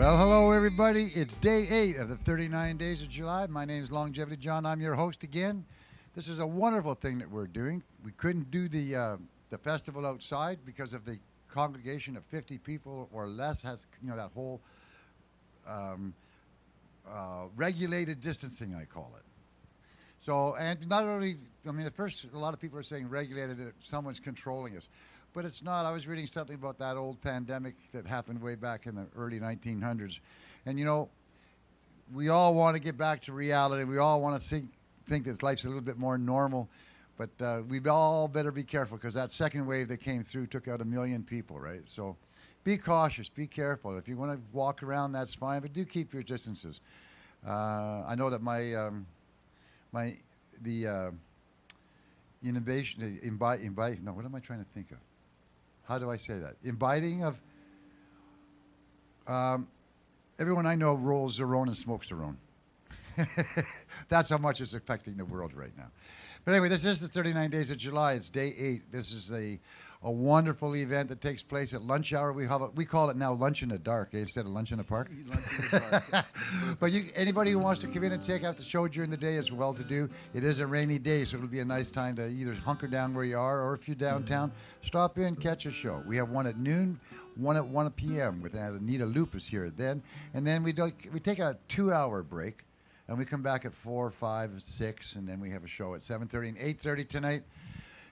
Well, hello, everybody. It's day 8 of the 39 days of July. My name is Longevity John. I'm your host again. This is a wonderful thing that we're doing. We couldn't do the festival outside because of the congregation of 50 people or less has, that whole regulated distancing, I call it. So, and not only, at first, a lot of people are saying regulated, that someone's controlling us. But it's not. I was reading something about that old pandemic that happened way back in the early 1900s. And, we all want to get back to reality. We all want to think that life's a little bit more normal. But we all better be careful because that second wave that came through took out 1 million people, right? So be cautious. Be careful. If you want to walk around, that's fine. But do keep your distances. I know that what am I trying to think of? How do I say that? Inviting of everyone I know rolls their own and smokes their own. That's how much it's affecting the world right now. But anyway, this is the 39 Days of July. It's day 8. This is a wonderful event that takes place at lunch hour. We call it now Lunch in the Dark instead of Lunch in the Park. Lunch in the Dark. But anybody who wants to come in and check out the show during the day is well to do. It is a rainy day, so it'll be a nice time to either hunker down where you are, or if you're downtown, stop in, catch a show. We have one at noon, one at 1 p.m. with Anita Lupus here then. And then we take a 2-hour break, and we come back at 4, 5, 6, and then we have a show at 7:30 and 8:30 tonight.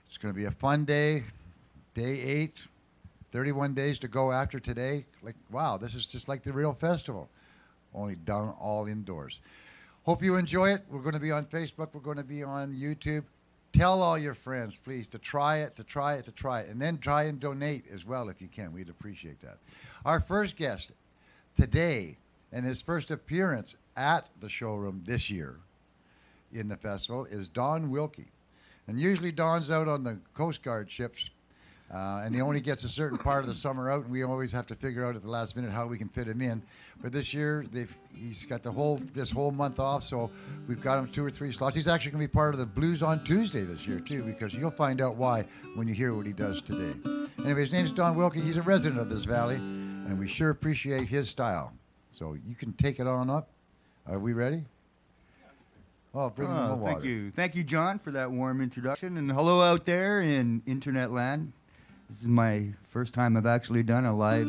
It's going to be a fun day. Day 8, 31 days to go after today. Like, wow, this is just like the real festival, only done all indoors. Hope you enjoy it. We're going to be on Facebook. We're going to be on YouTube. Tell all your friends, please, to try it. And then try and donate as well if you can. We'd appreciate that. Our first guest today, and his first appearance at the showroom this year in the festival, is Don Wilkie. And usually Don's out on the Coast Guard ships, and he only gets a certain part of the summer out, and we always have to figure out at the last minute how we can fit him in. But this year, he's got this whole month off, so we've got him 2 or 3 slots. He's actually going to be part of the Blues on Tuesday this year, too, because you'll find out why when you hear what he does today. Anyway, his name's Don Wilkie. He's a resident of this valley, and we sure appreciate his style. So you can take it on up. Are we ready? Oh, bring him the water. Thank you. Thank you, John, for that warm introduction. And hello out there in internet land. This is my first time I've actually done a live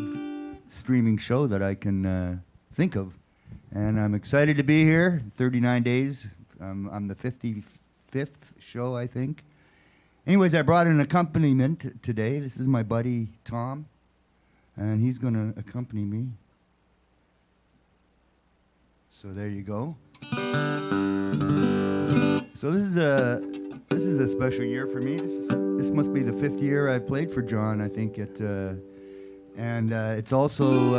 streaming show that I can think of. And I'm excited to be here. 39 days. I'm the 55th show, I think. Anyways, I brought an accompaniment today. This is my buddy, Tom. And he's going to accompany me. So there you go. So this is a special year for me. This must be the 5th year I've played for John, I think. And it's also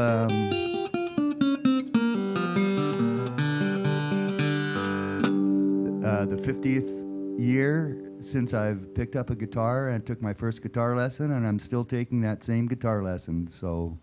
the 50th year since I've picked up a guitar and took my first guitar lesson, and I'm still taking that same guitar lesson. So.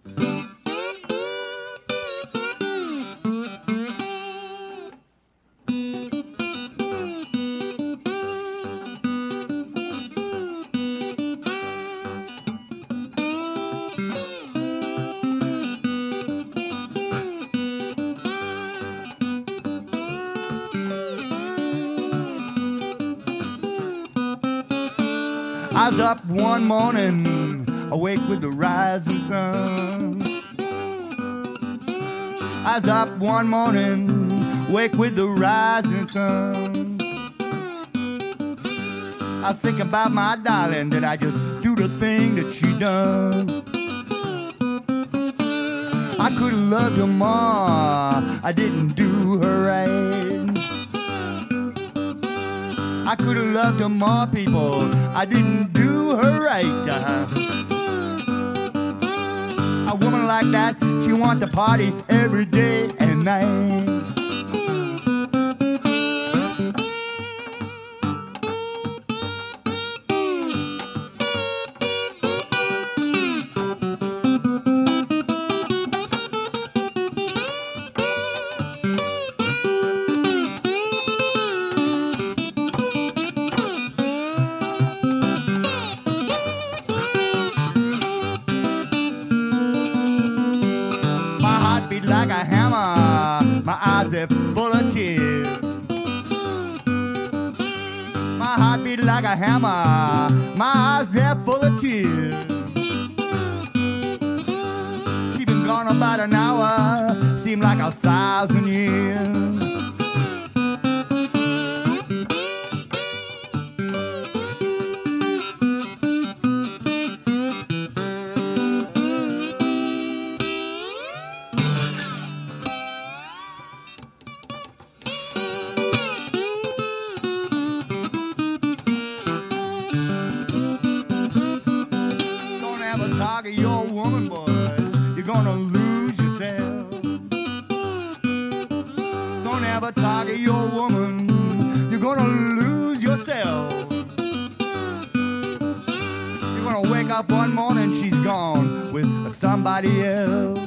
I was up one morning, awake with the rising sun. I was up one morning, awake with the rising sun. I was thinking about my darling, did I just do the thing that she done? I could have loved her more, I didn't do her right. I could have loved her more, people, I didn't do her right. A woman like that, she wants to party every day and night. eyes are full of tears. My heart beat like a hammer, my eyes are full of tears. She been gone about an hour, seemed like 1,000 years. Target your woman, boys, you're gonna lose yourself. Don't ever target your woman, you're gonna lose yourself. You're gonna wake up one morning, she's gone with somebody else.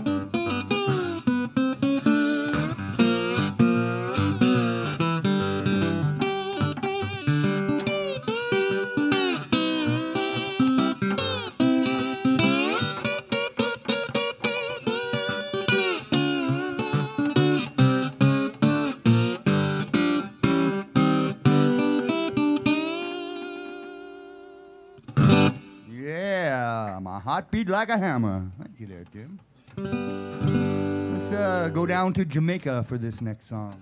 Yeah, my heart beat like a hammer. Thank you there, Tim. Let's go down to Jamaica for this next song.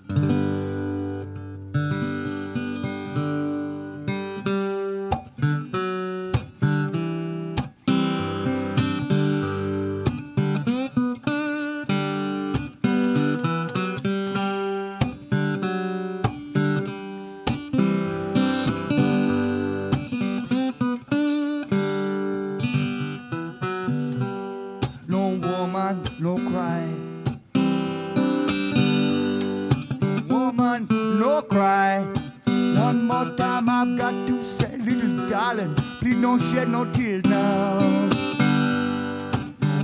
No cry. Woman, no cry. One more time I've got to say, little darling, please don't shed no tears now.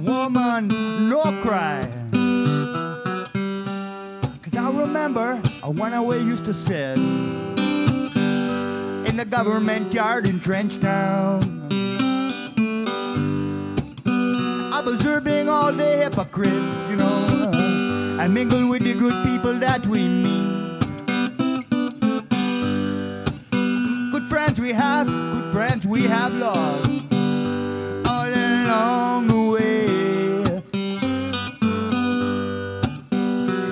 Woman, no cry. 'Cause I remember when I used to sit in the government yard in Trenchtown, observing all the hypocrites, you know, and mingle with the good people that we meet. Good friends we have lost all along the way.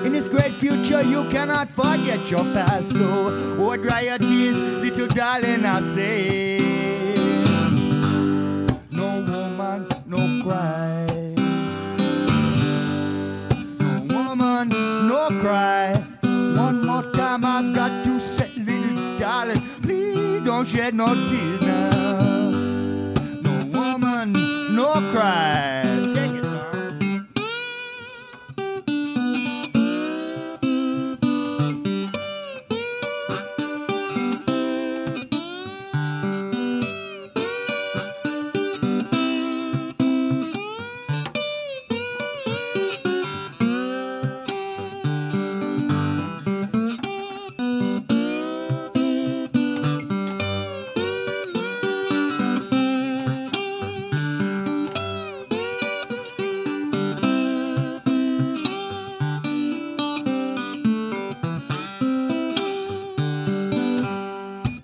In this great future, you cannot forget your past, so oh, dry your tears, little darling, I say. No woman, no cry. No cry. One more time I've got to say, little darling, please don't shed no tears now. No woman, no cry. Take it, son.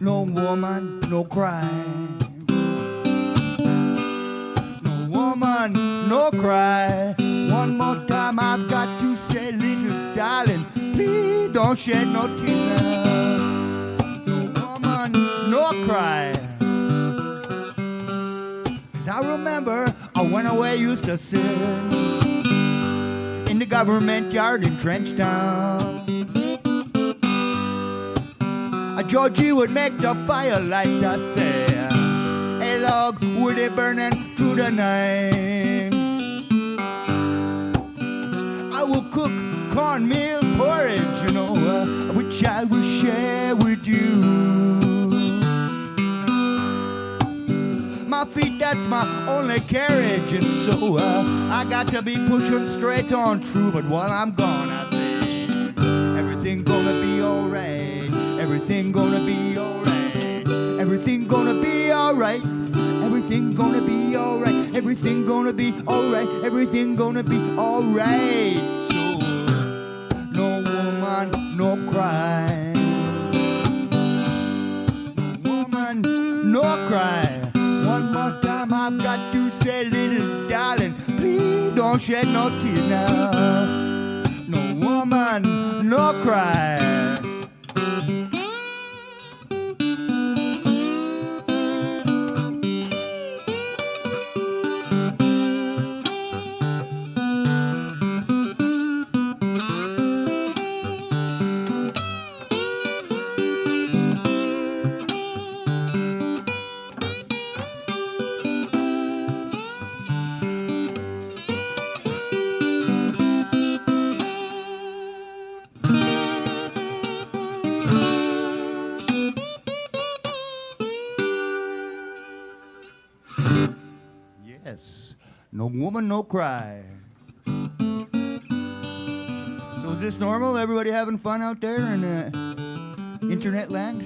No woman, no cry. No woman, no cry. One more time I've got to say, little darling, please don't shed no tears now. No woman, no cry. 'Cause I remember when I used to sit in the government yard in Trenchtown. Georgie would make the firelight, I say. A log would be burning through the night. I will cook cornmeal porridge, you know, which I will share with you. My feet, that's my only carriage, and so I got to be pushing straight on through. But while I'm gone, I say, everything gonna be alright. Everything gonna be alright. Everything gonna be alright. Everything gonna be alright. Everything gonna be alright. Everything gonna be alright. So no woman. woman, no cry. No woman, no cry. One more time I've got to say, little darling, please don't shed no tear now. No woman, no cry. Yes, no woman, no cry. So is this normal? Everybody having fun out there in internet land?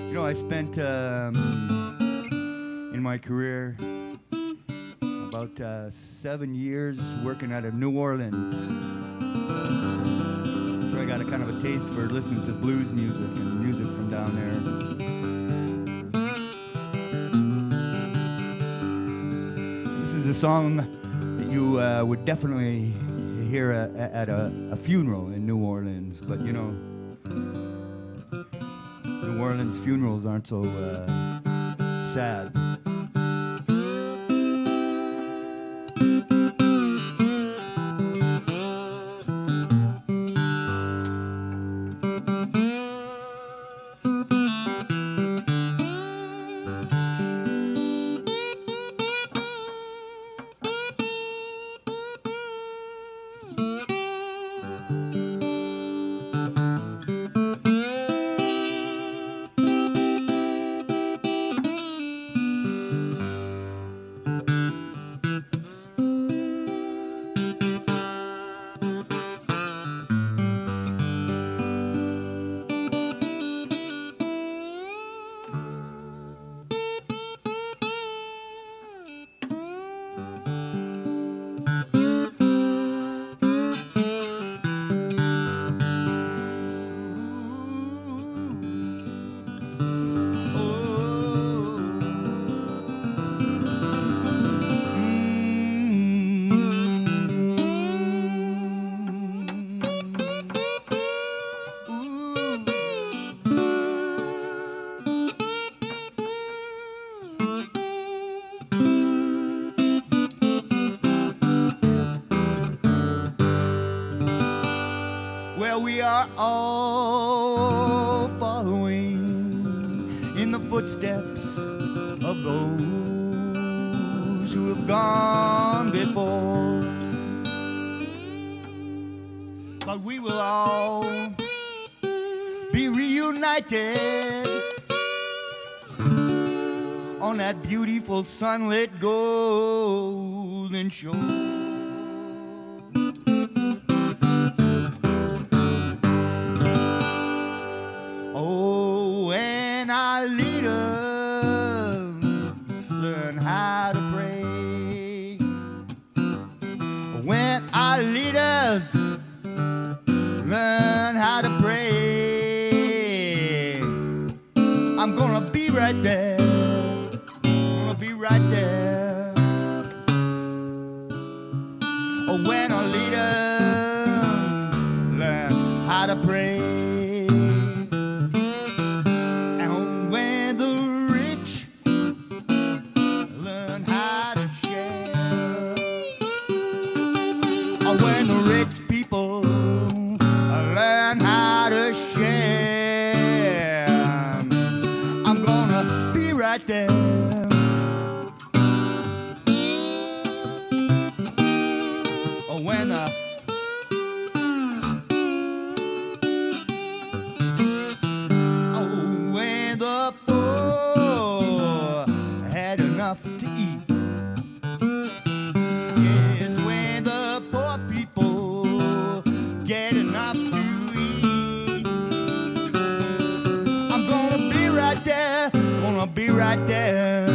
You know, I spent in my career about 7 years working out of New Orleans. So I got a kind of a taste for listening to blues music and music from down there. This is a song that you would definitely hear at a funeral in New Orleans, but you know, New Orleans funerals aren't so sad. Well, we are all following in the footsteps of those who have gone before. But we will all be reunited on that beautiful sunlit golden shore. Oh, when our leaders learn how to pray, when our leaders learn how to pray, I'm gonna be right there. I'm gonna be right there. Oh, when our leaders learn how to pray. When the rich people learn how to share, I'm gonna be right there. When the when the poor had enough to eat. Yes, when the poor people get enough to eat, I'm gonna be right there, gonna be right there.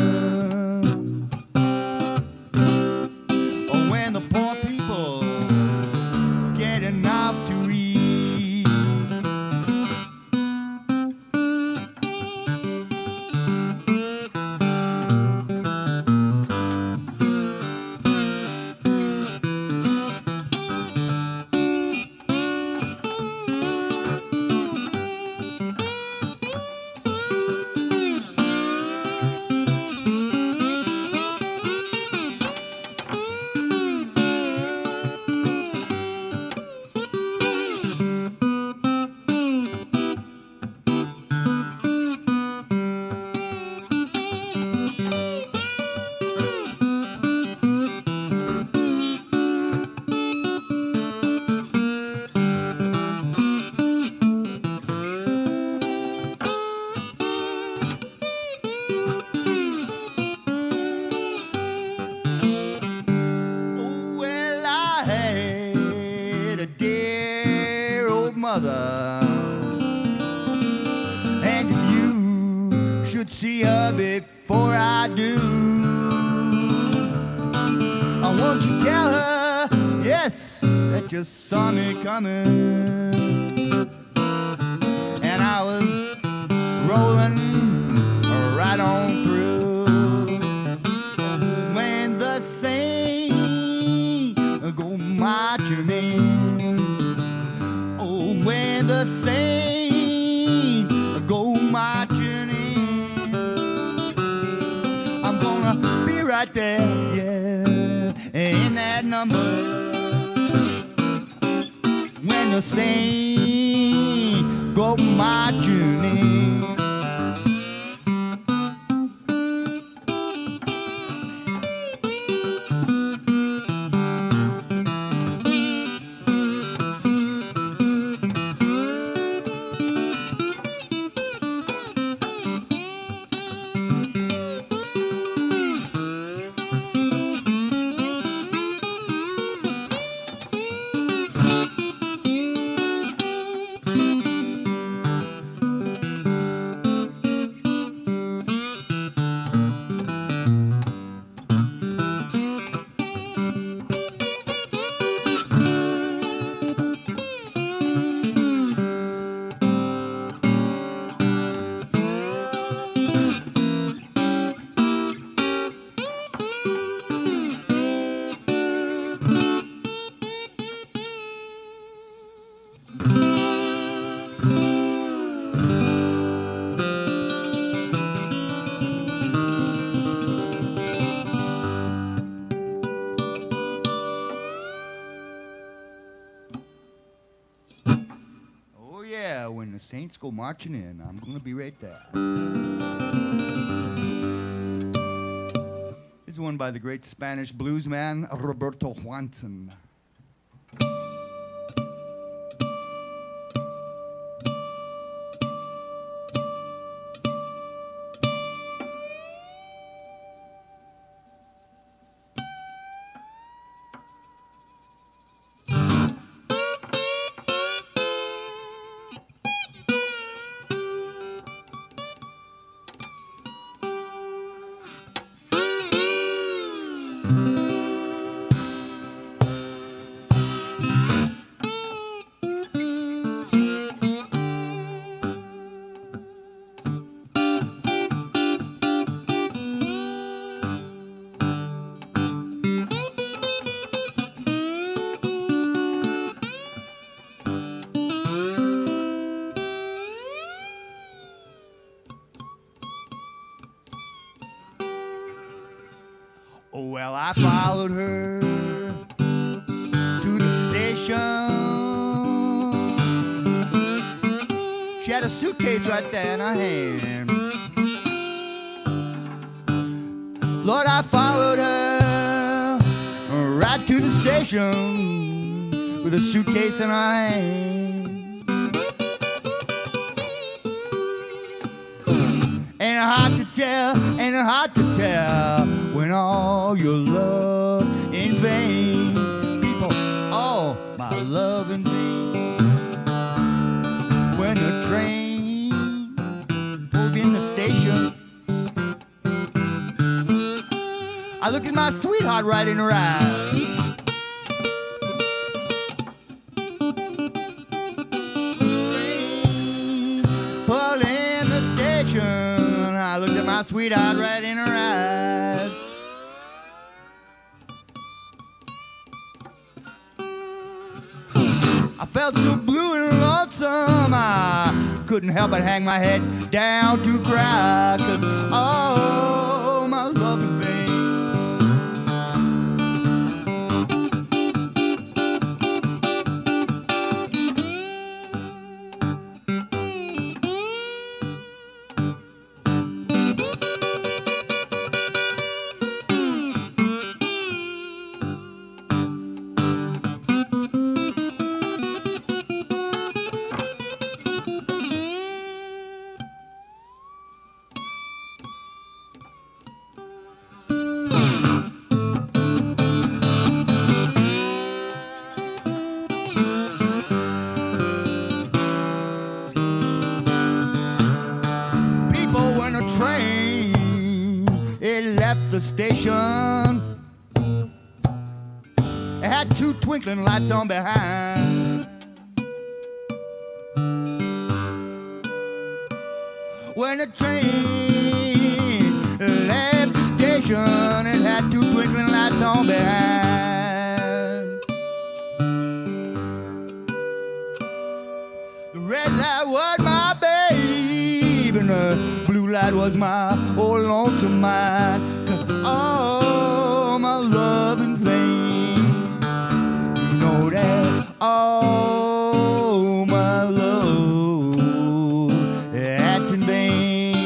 a dear old mother. And if you should see her before I do, won't you tell her, yes, that you saw me coming? And I was rolling right on through when the saints go marching in. Oh, when the saints go marching in, I'm gonna be right there, yeah, in that number. When the saints go marching in. When the saints go marching in, I'm gonna be right there. This is one by the great Spanish bluesman Roberto Juanson. Oh, well, I followed her to the station. She had a suitcase right there in her hand. Lord, I followed her right to the station with a suitcase in her hand. Ain't it hard to tell, ain't it hard to tell when all your love in vain, people, all my love in vain. When the train pulled in the station, I looked at my sweetheart right in her eyes. Train pulled in the station, I looked at my sweetheart right in her eyes. I felt so blue and lonesome, I couldn't help but hang my head down to cry, 'cause all my love in vain. station. It had two twinkling lights on behind. When the train left the station, it had two twinkling lights on behind. The red light was my babe, and the blue light was my old lonesome mind. 'Cause all my love in vain, you know that all my love, that's in vain.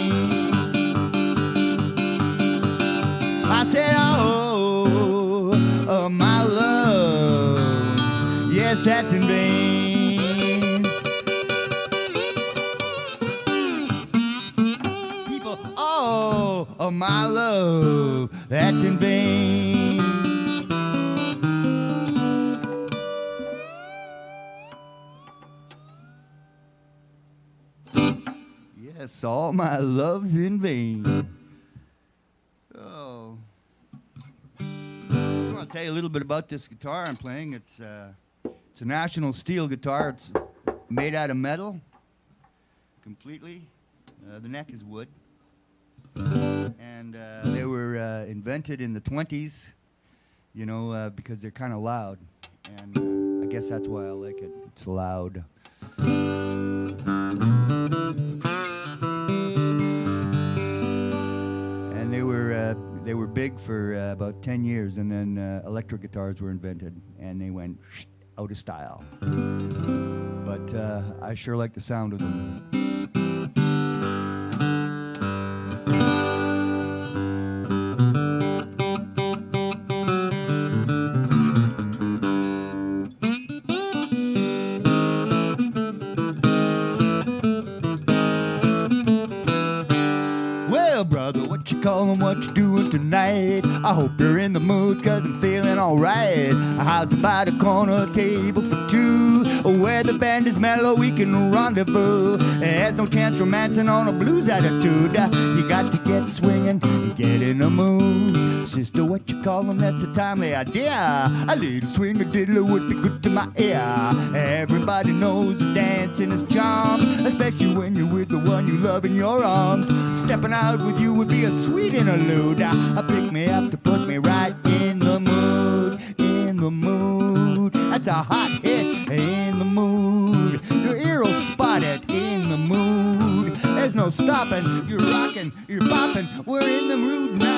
I said, oh, my love, yes, that's in vain. People, oh, my love, that's in vain. Yes, all my love's in vain. So, I just want to tell you a little bit about this guitar I'm playing. It's a National Steel guitar. It's made out of metal, completely. The neck is wood. And they were invented in the 20s, you know, because they're kind of loud. And I guess that's why I like it. It's loud. And they were big for about 10 years, and then electric guitars were invented, and they went out of style. But I sure like the sound of them. Well, brother, what you callin', what you doing tonight? I hope you're in the mood, 'cause I'm feeling alright. How's about a corner table for two, where the band is mellow, we can rendezvous. There's no chance romancing on a blues attitude. You got to get swinging and get in the mood. Sister, what you callin', that's a timely idea. A little swing or diddler would be good to my ear. Everybody knows the dancing is charm, especially when you're with the one you love in your arms. Stepping out with you would be a sweet interlude. Pick me up to put me right in the mood. In the mood. That's a hot hit. In the mood. Your ear'll spot it. In the mood. There's no stopping. You're rocking. You're bopping. We're in the mood now.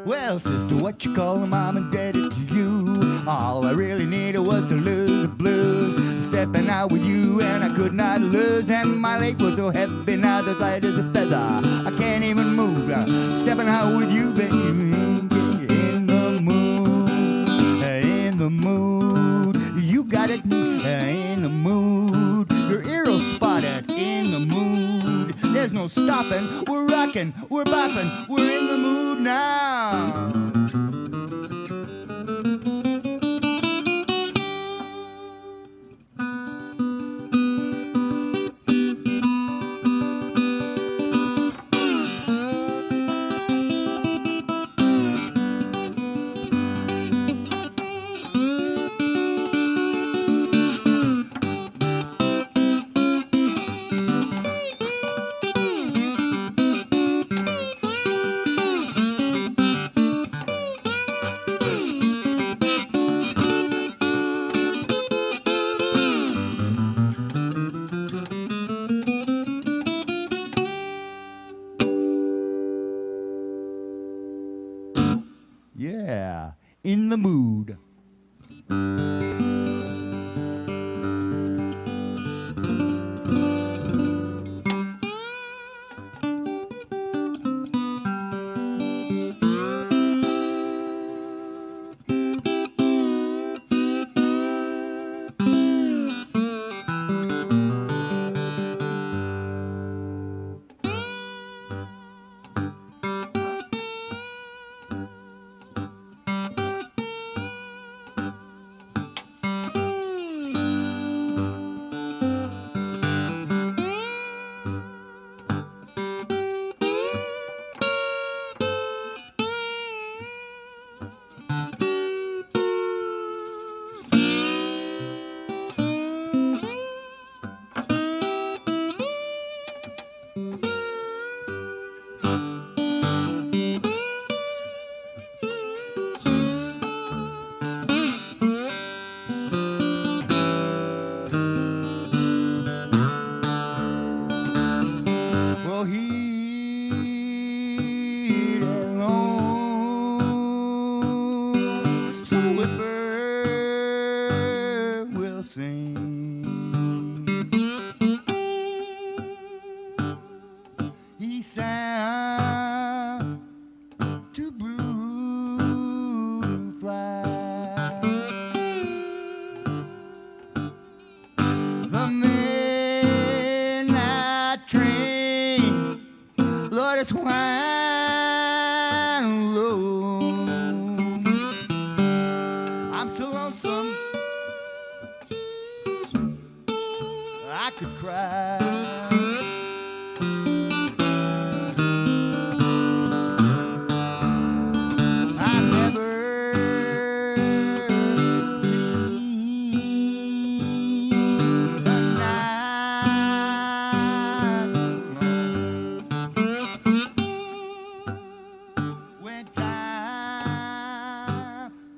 Well, sister, what you callin', I'm indebted to you. All I really needed was to lose the blues. Stepping out with you and I could not lose. And my leg was so heavy now that light as a feather. I can't even move. Stepping out with you, baby. In the mood. In the mood. You got it. In the mood. Your ear'll spot it. In the mood. There's no stopping. We're rocking. We're bopping. We're in the mood now. in the mood. Well, he alone, so whipper will sing. He sang to blue to fly. The midnight train, Lord, it's wine low. I'm so lonesome, I could cry. I've never seen a night so long when time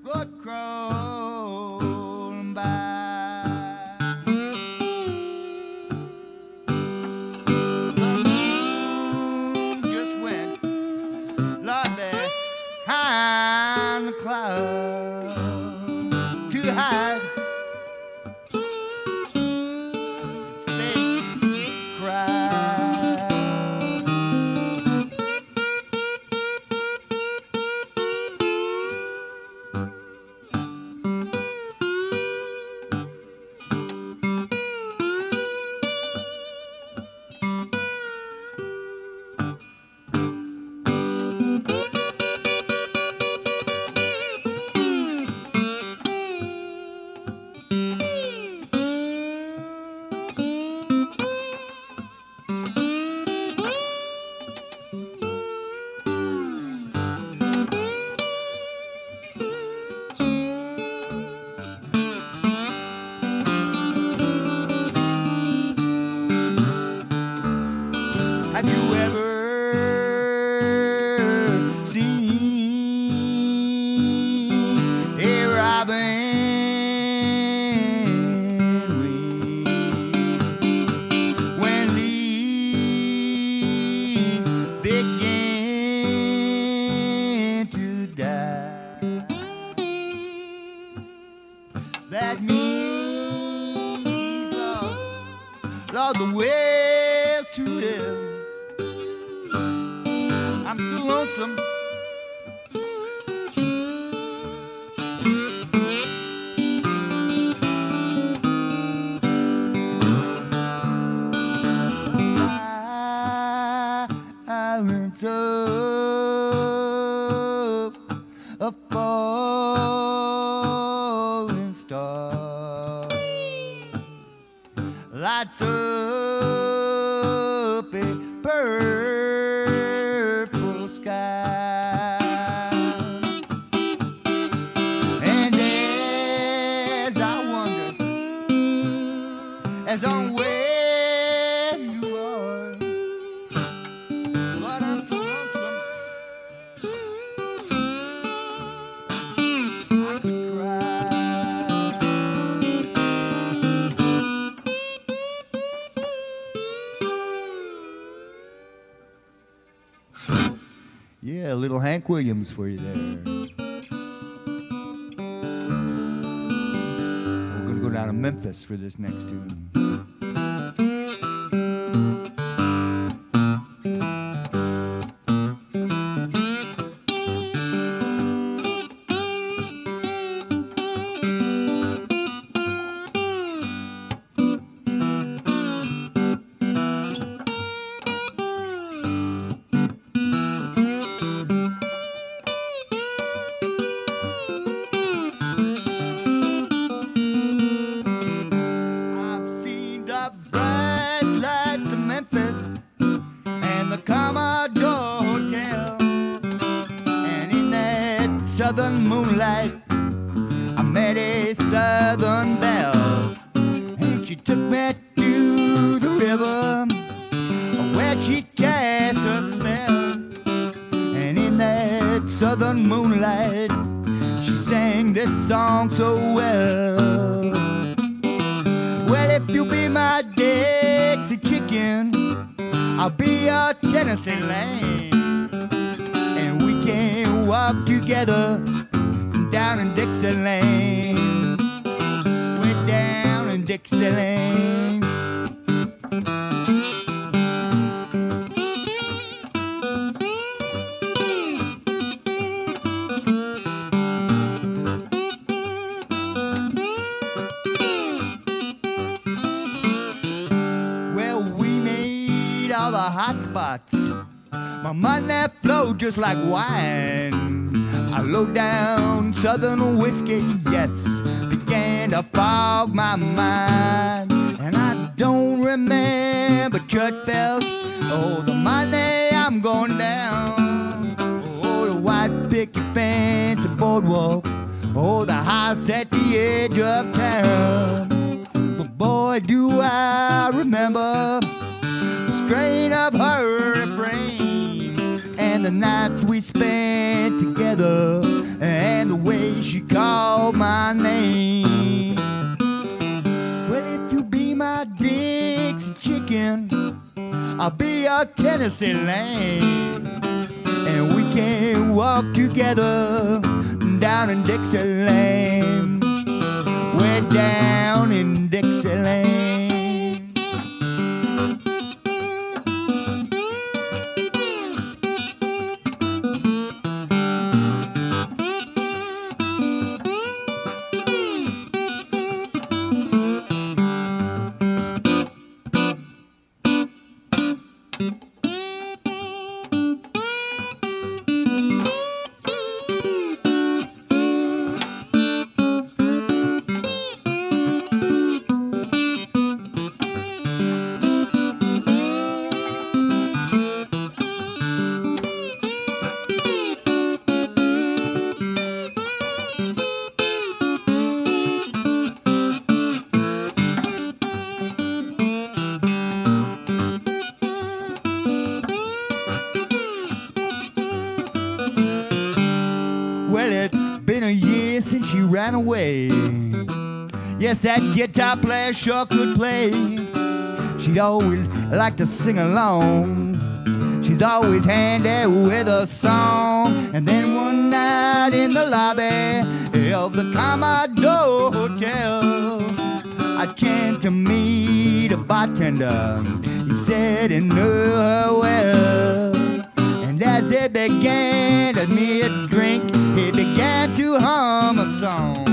goes crawling by. The moon just went, Lord, behind the cloud to hide its face cry. Have you ever seen a robin weep when leaves begin to die? That means he's lost the will to live. I'm so lonesome. Silence of a falling star lights up a purple sky. And as I wonder, as I'm where you are, but I'm so lonesome, I could cry. Yeah, a little Hank Williams for you there. down to Memphis for this next tune. Southern moonlight, I met a southern belle, and she took me to the river where she cast a spell. And in that southern moonlight, she sang this song so well. Well, if you be my Dixie chicken, I'll be your Tennessee lamb, and we can walk together down in Dixieland. We're down in Dixieland. Well, we made all the hot spots. My money flowed just like wine. A low-down southern whiskey, yes, began to fog my mind. And I don't remember church bells, oh, the money I'm going down, oh, the white picket fence, the boardwalk, oh, the house at the edge of town. But boy, do I remember the strain of her refrains, and the nights we spent together, and the way she called my name. Well, if you be my Dixie chicken, I'll be your Tennessee lamb, and we can walk together down in Dixieland. We're down in Dixieland. Well, it's been a year since she ran away. Yes, that guitar player sure could play. She'd always like to sing along. She's always handy with a song. And then one night in the lobby of the Commodore Hotel, I chanced to meet a bartender. He said he knew her well. And as he began to me a drink, he began to hum a song.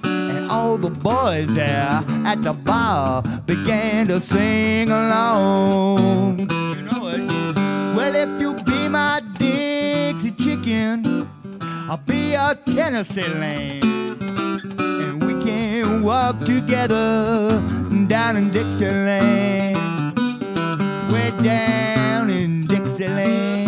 And all the boys there at the bar began to sing along. You know it. Well, if you be my Dixie chicken, I'll be your Tennessee lamb, and we can walk together down in Dixieland. We're down in Dixieland.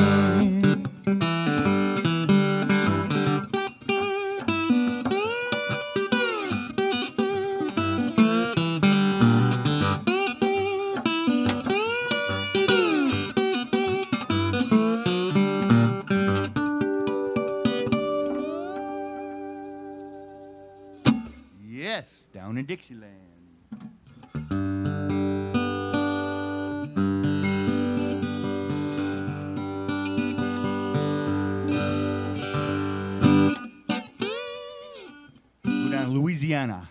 Yes, down in Dixieland. Go down to Louisiana.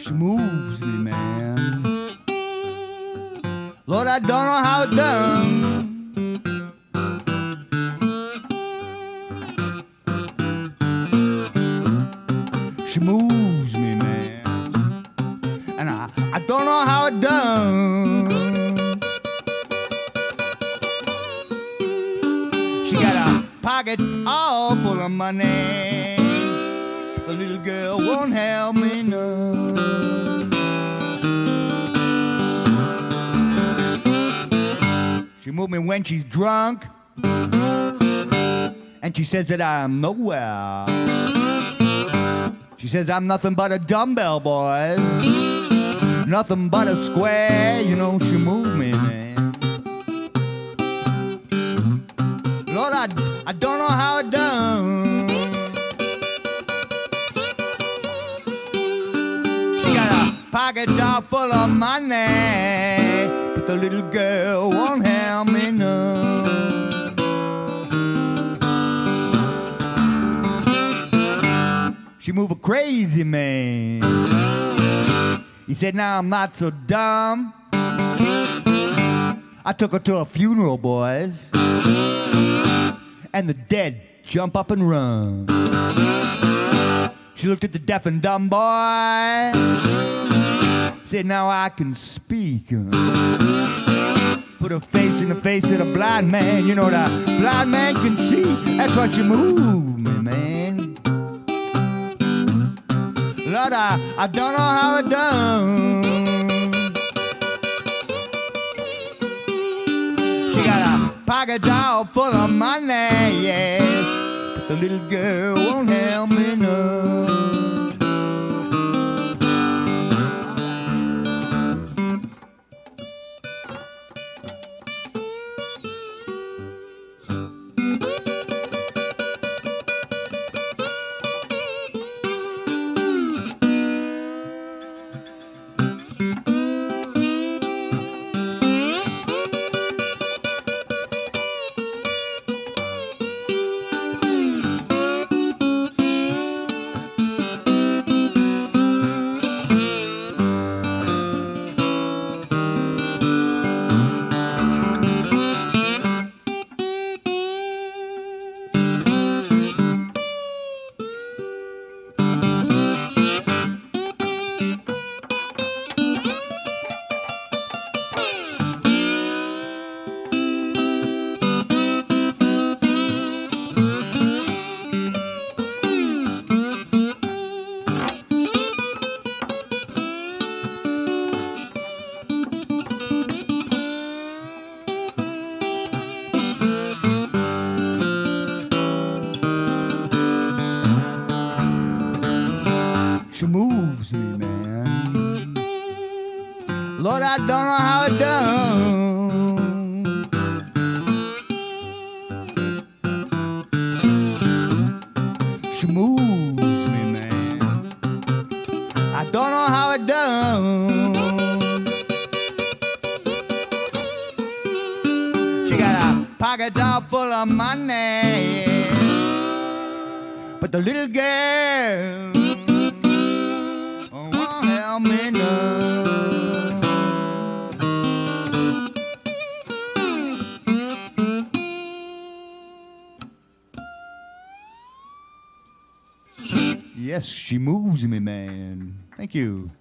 She moves me, man. Lord, I don't know how it done. She moves me, man. And I don't know how it done. She got a pocket all full of money. The little girl won't help me none. She moved me when she's drunk, and she says that I'm nowhere. She says I'm nothing but a dumbbell, boys. Nothing but a square. You know, she moved me, man. Lord, I don't know how it done. She got a pocket all full of money, but the little girl won't help me none. She move a crazy man. He said, now I'm not so dumb. I took her to a funeral, boys, and the dead jump up and run. She looked at the deaf and dumb boy, said, now I can speak. Put her face in the face of the blind man. You know, the blind man can see. That's what you move me, man. Lord, I don't know how it done. She got a pocket all full of money, yes, but the little girl won't help me none. She moves me, man. Lord, I don't know how it done. She moves me, man. I don't know how it done. She got a pocket all full of money, but the little girl won't help me none. Yes, she moves me, man. Thank you.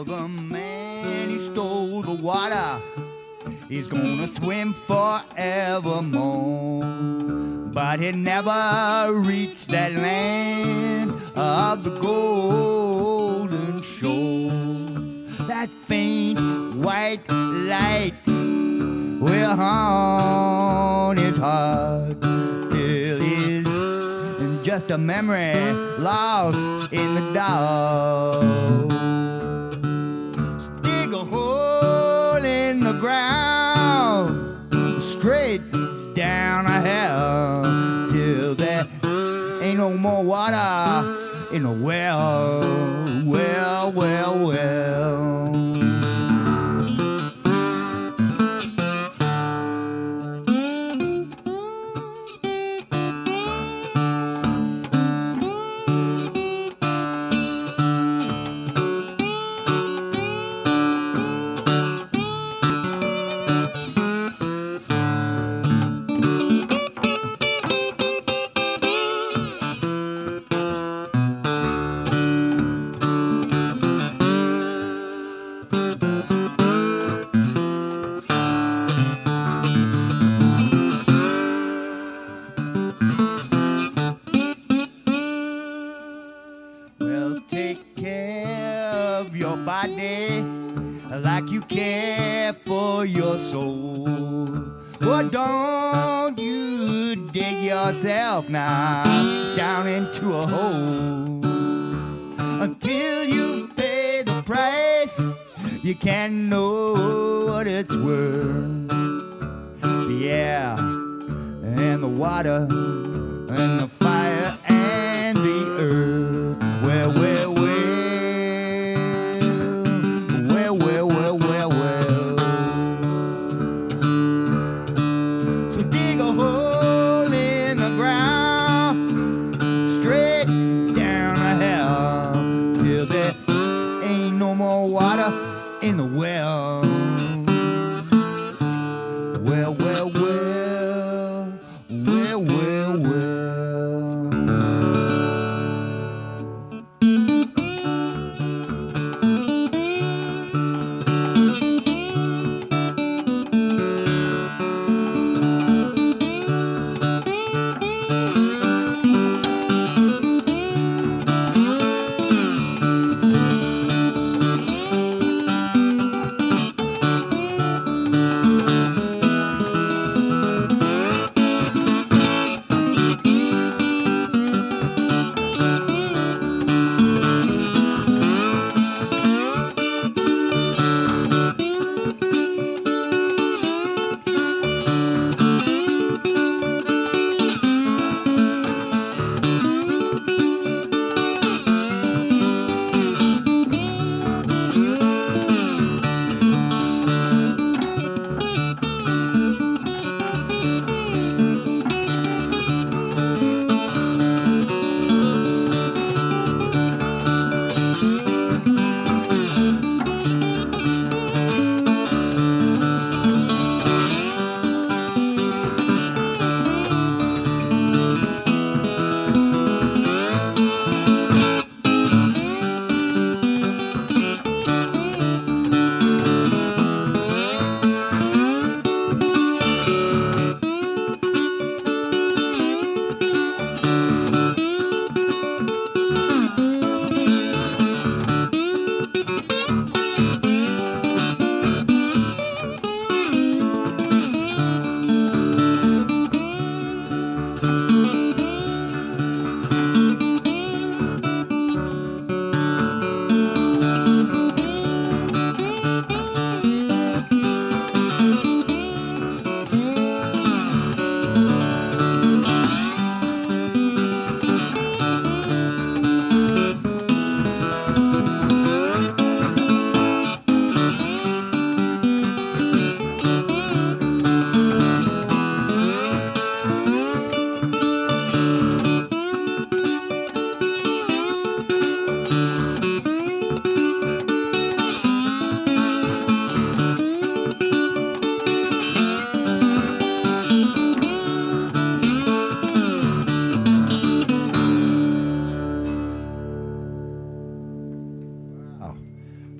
Well, the man, he stole the water. He's gonna swim forevermore. But he never reached that land of the golden shore. That faint white light will haunt his heart till he's just a memory lost in the dark. So dig a hole in the ground, straight down a hell, till there ain't no more water in the well, well, well, well. Take care of your body like you care for your soul. Well, don't you dig yourself now down into a hole until you pay the price. You can't know what it's worth. The air and the water and the fire and the earth. Well, well, well, well, well, well, well, well. So dig a hole in the ground, straight down a hell, till there ain't no more water in the well. Well, well, well, well, well, well.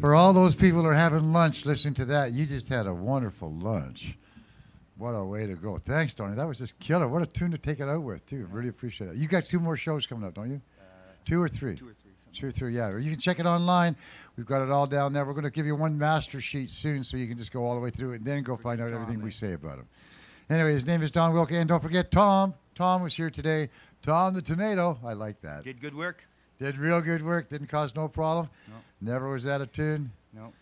For all those people who are having lunch listening to that, you just had a wonderful lunch. What a way to go. Thanks, Tony. That was just killer. What a tune to take it out with, too. Really appreciate it. You got 2 more shows coming up, don't you? 2 or 3? 2 or 3. 2 or 3, yeah. You can check it online. We've got it all down there. We're going to give you one master sheet soon so you can just go all the way through it and then go find out everything we say about him. Anyway, his name is Don Wilkie. And don't forget Tom. Tom was here today. Tom the Tomato. I like that. Did good work? Did real good work. Didn't cause no problem. No. Never was out of tune. No.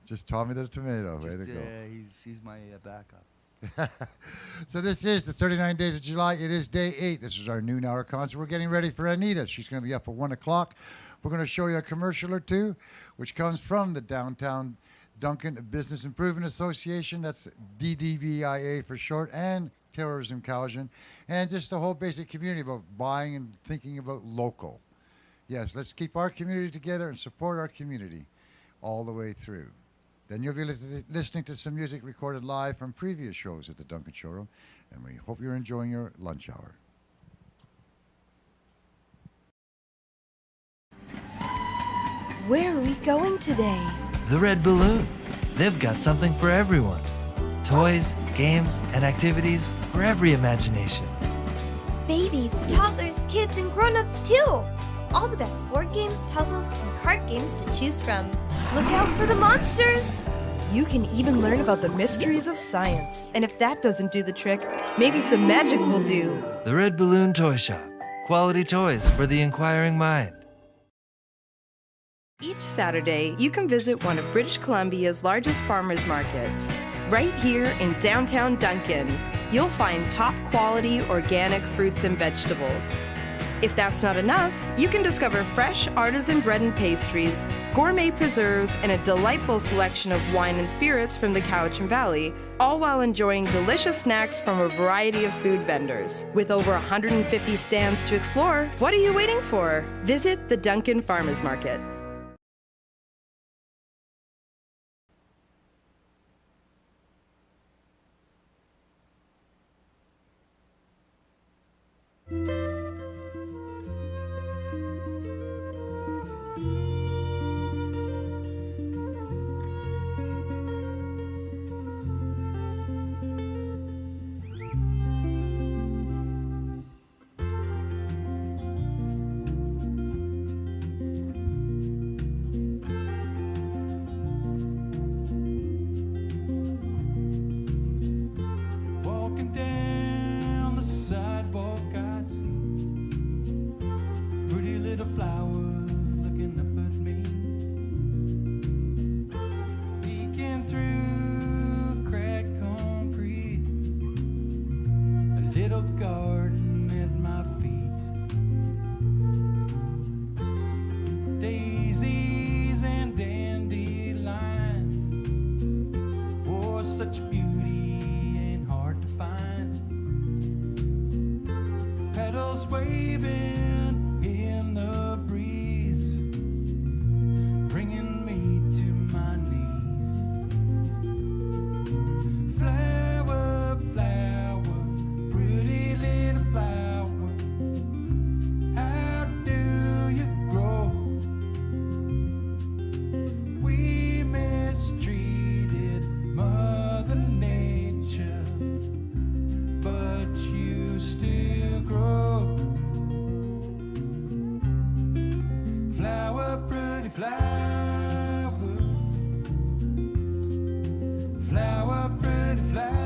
Just Tommy the Tomato. Way Just, to go. he's my backup. So this is the 39 Days of July. It is day 8. This is our noon hour concert. We're getting ready for Anita. She's going to be up at 1 o'clock. We're going to show you a commercial or two, which comes from the Downtown Duncan Business Improvement Association. That's DDVIA for short, and Terrorism Coalition, and just the whole basic community about buying and thinking about local. Yes, let's keep our community together and support our community all the way through. Then you'll be listening to some music recorded live from previous shows at the Duncan Showroom, and we hope you're enjoying your lunch hour. Where are we going today? The Red Balloon. They've got something for everyone. Toys, games, and activities for every imagination. Babies, toddlers, kids, and grown-ups too. All the best board games, puzzles, and card games to choose from. Look out for the monsters! You can even learn about the mysteries of science. And if that doesn't do the trick, maybe some magic will do. The Red Balloon Toy Shop. Quality toys for the inquiring mind. Each Saturday, you can visit one of British Columbia's largest farmers markets. Right here in downtown Duncan, you'll find top quality organic fruits and vegetables. If that's not enough, you can discover fresh artisan bread and pastries, gourmet preserves, and a delightful selection of wine and spirits from the Cowichan Valley, all while enjoying delicious snacks from a variety of food vendors. With over 150 stands to explore, what are you waiting for? Visit the Duncan Farmers Market. Walking down the sidewalk, I see pretty little flowers looking up at me, peeking through cracked concrete, a little garden at my feet, daisies and dandelions, oh, such beauty ain't hard to find. Petals waving in the breeze, bringing me to my knees. Flower, flower, pretty little flower, how do you grow? We mistreated Mother Nature, but you still grow. Flower, pretty flower, flower, pretty flower.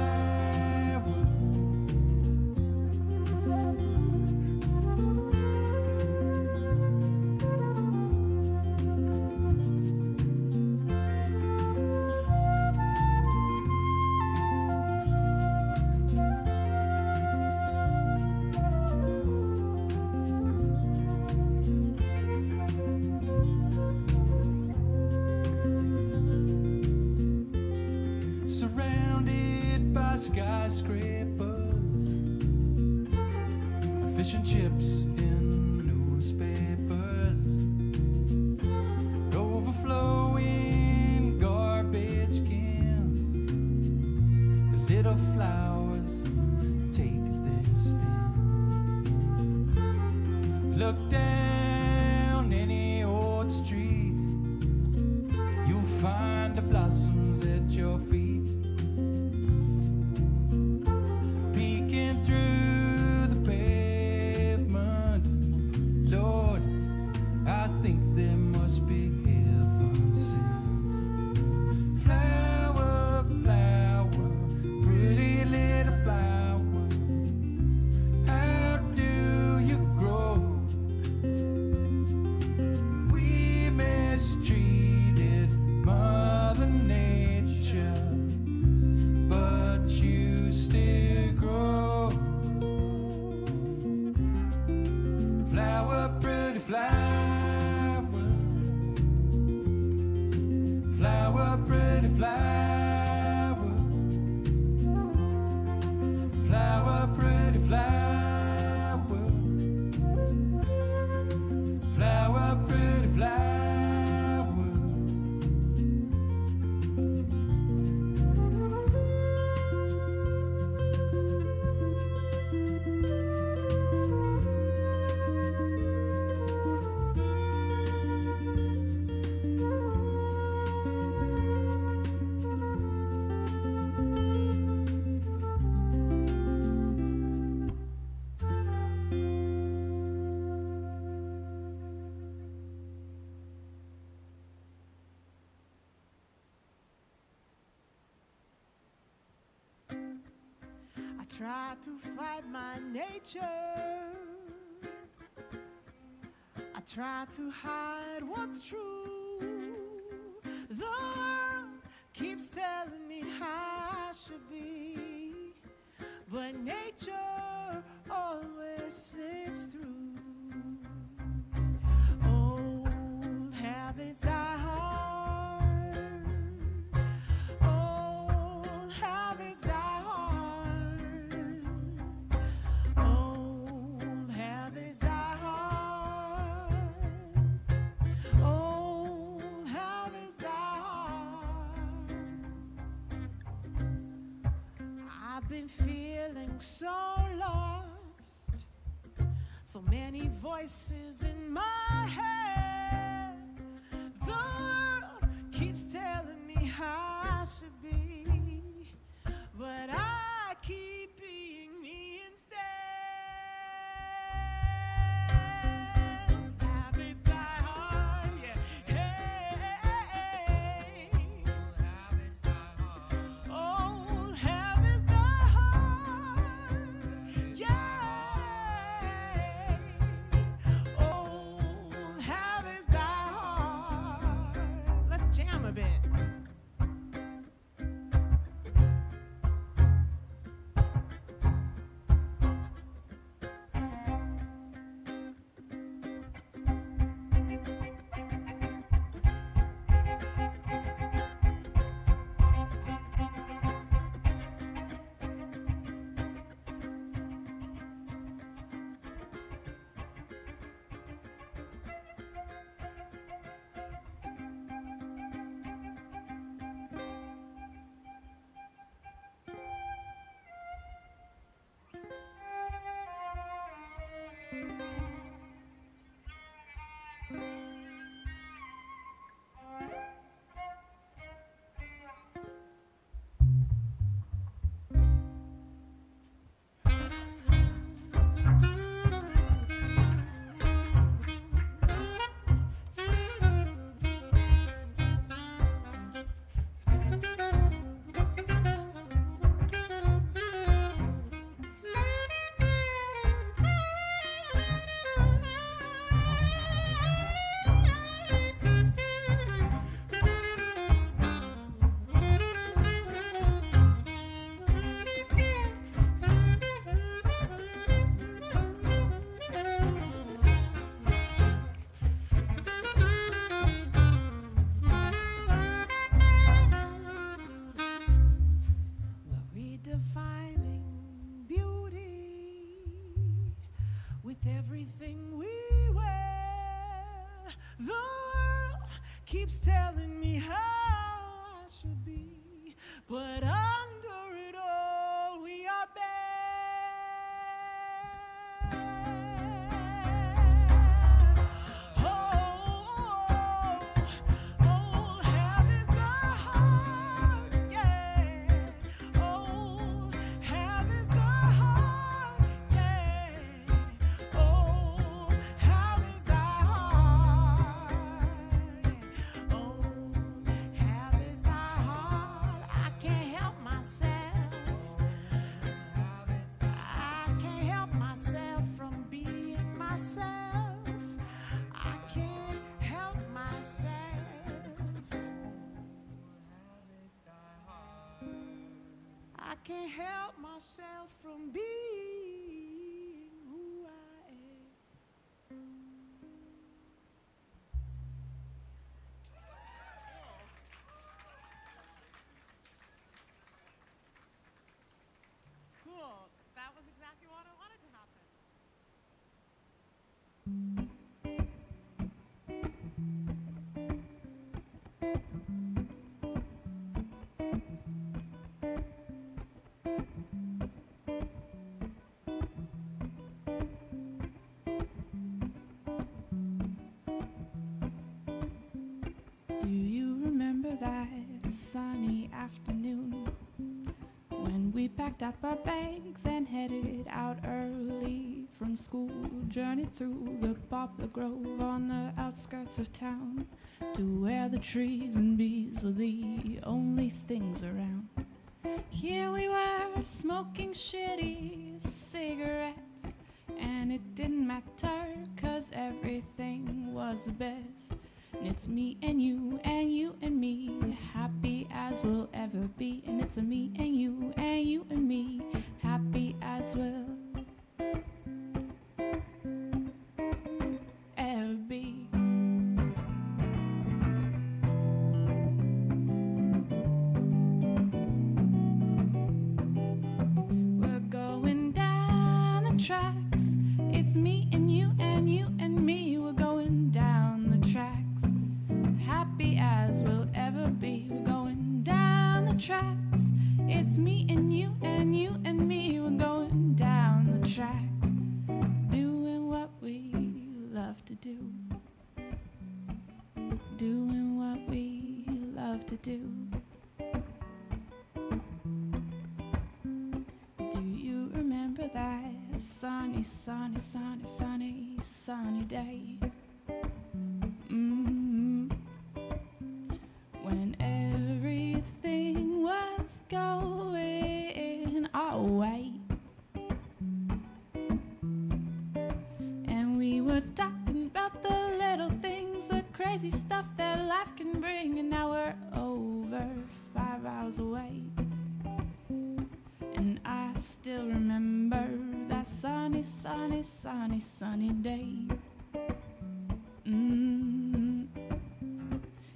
Surrounded by skyscrapers, fish and chips in newspapers, overflowing garbage cans. The little flowers take their stand. Look down any old street, you'll the blossoms at your feet, peeking through the pavement. Lord, I think there must be heaven sent. Flower, flower, pretty little flower, how do you grow? We mistreated Mother Nature, but you still grow. Flower, pretty flower, flower, pretty flower, flower, pretty flower, flower, pretty flower. I try to fight my nature. I try to hide what's true. The world keeps telling me how I should be, but nature always slips through. Old habits die hard. Old habits die hard. Old habits die hard. Old habits die hard. I've been feeling so lost. So many voices in my head. The world keeps telling me how I should be, but I keep being me instead. Habits die hard, yeah. Hey, habits die hard. Old habits die hard, yeah. Old habits die hard. Let's jam a bit. We're redefining beauty with everything we wear. The world keeps telling me how I should be, but under it all, we are bad. Old habits die hard. can't help myself from being who I am. Cool. That was exactly what I wanted to happen. Do you remember that sunny afternoon when we packed up our bags and headed out early from school? Journeyed through the poplar grove on the outskirts of town to where the trees and bees were the only things around. Here we were smoking shitty cigarettes, and it didn't matter 'cause everything was the best. And it's me and you and me, happy as we'll ever be. And it's a me and you and me, happy as we'll ever be. We're going down the tracks. It's me and you and me. We're going down the tracks, happy as we'll ever be. We're going down the tracks. It's me and you and me. We're going down the tracks, doing what we love to do. Doing what we love to do. Do you remember that sunny, sunny, sunny, sunny, sunny day? When everything was going our way, and we were talking about the little things, the crazy stuff that life can bring, and now we're over 5 hours away. And I still remember that sunny, sunny, sunny, sunny day.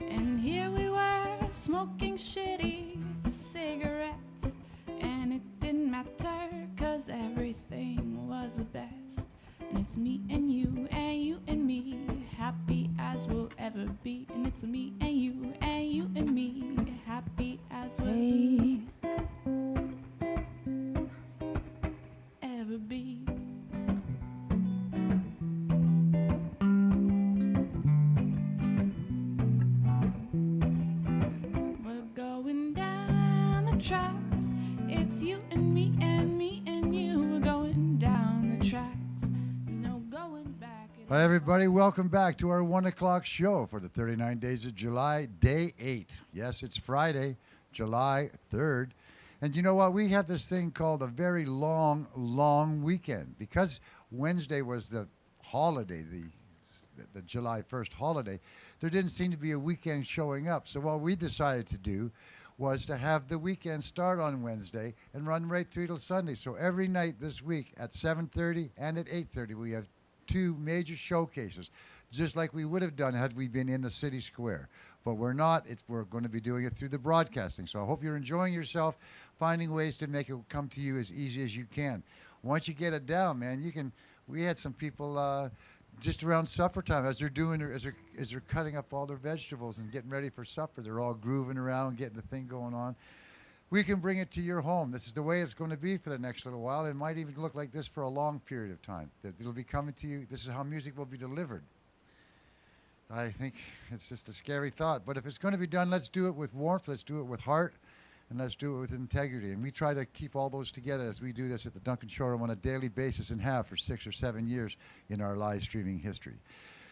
And here we were smoking shitty cigarettes, and it didn't matter 'cause everything was the best. And it's me and you and me, happy as we'll ever be. And it's me and you and me, happy as we'll ever be. We're going down the tracks. It's you and me and you. We're going down the tracks. There's no going back. Hi, everybody. Welcome back to our 1 o'clock show for the 39 days of July, day 8. Yes, it's Friday, July 3rd. And you know what? We have this thing called a very long, long weekend. Because Wednesday was the holiday, the July 1st holiday, there didn't seem to be a weekend showing up. So what we decided to do was to have the weekend start on Wednesday and run right through till Sunday. So every night this week at 7:30 and at 8:30, we have two major showcases, just like we would have done had we been in the city square. But we're not. We're going to be doing it through the broadcasting. So I hope you're enjoying yourself, finding ways to make it come to you as easy as you can. Once you get it down, man, you can. We had some people just around supper time as they're cutting up all their vegetables and getting ready for supper. They're all grooving around, getting the thing going on. We can bring it to your home. This is the way it's going to be for the next little while. It might even look like this for a long period of time. That it'll be coming to you. This is how music will be delivered. I think it's just a scary thought. But if it's going to be done, let's do it with warmth, let's do it with heart, and let's do it with integrity. And we try to keep all those together as we do this at the Duncan Showroom on a daily basis and have for 6 or 7 years in our live streaming history.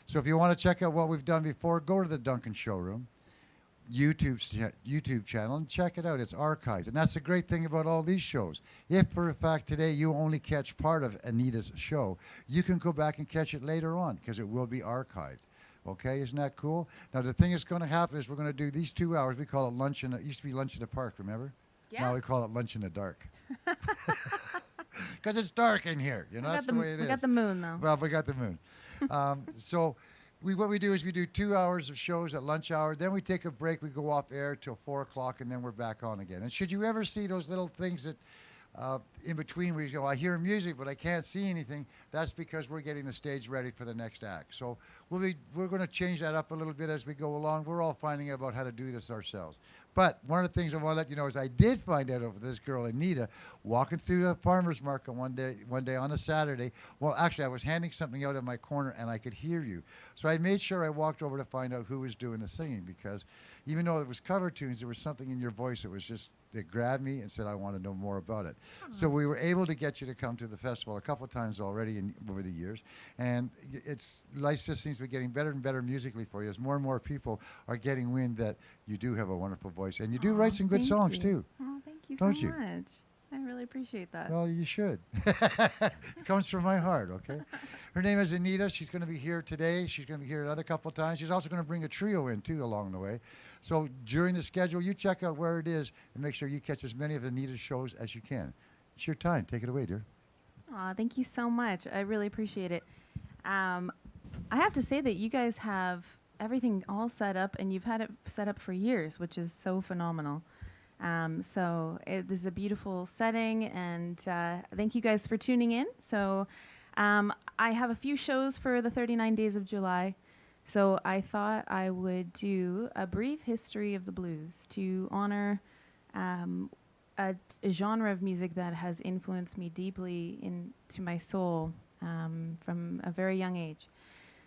So if you want to check out what we've done before, go to the Duncan Showroom YouTube channel and check it out. It's archived. And that's the great thing about all these shows. If, for a fact, today you only catch part of Anita's show, you can go back and catch it later on because it will be archived. Okay, isn't that cool? Now, the thing that's going to happen is we're going to do these 2 hours. We call it lunch, and it used to be lunch in the park, remember? Now we call it lunch in the dark. Because it's dark in here. You know, that's the way it is. We got the moon, though. Well, we got the moon. So what we do is we do 2 hours of shows at lunch hour. Then we take a break. We go off air till 4 o'clock, and then we're back on again. And should you ever see those little things that in between where you go, I hear music, but I can't see anything, that's because we're getting the stage ready for the next act. So we're going to change that up a little bit as we go along. We're all finding out about how to do this ourselves. But one of the things I want to let you know is I did find out over this girl, Anita, walking through the farmer's market one day on a Saturday. Well, actually, I was handing something out in my corner, and I could hear you. So I made sure I walked over to find out who was doing the singing, because even though it was cover tunes, there was something in your voice that was just, it grabbed me and said, I want to know more about it. So we were able to get you to come to the festival a couple of times already over the years. And life just seems to be getting better and better musically for you as more and more people are getting wind that you do have a wonderful voice. And you do write some good songs, too. Oh, thank you Don't so you? much. I really appreciate that. Well, you should. It comes from my heart, okay? Her name is Anita. She's going to be here today. She's going to be here another couple of times. She's also going to bring a trio in, too, along the way. So during the schedule, you check out where it is and make sure you catch as many of Anita's shows as you can. It's your time. Take it away, dear. Aw, thank you so much. I really appreciate it. I have to say that you guys have everything all set up, and you've had it set up for years, which is so phenomenal. This is a beautiful setting, and thank you guys for tuning in. So I have a few shows for the 39 Days of July. So I thought I would do a brief history of the blues to honor a genre of music that has influenced me deeply into my soul from a very young age.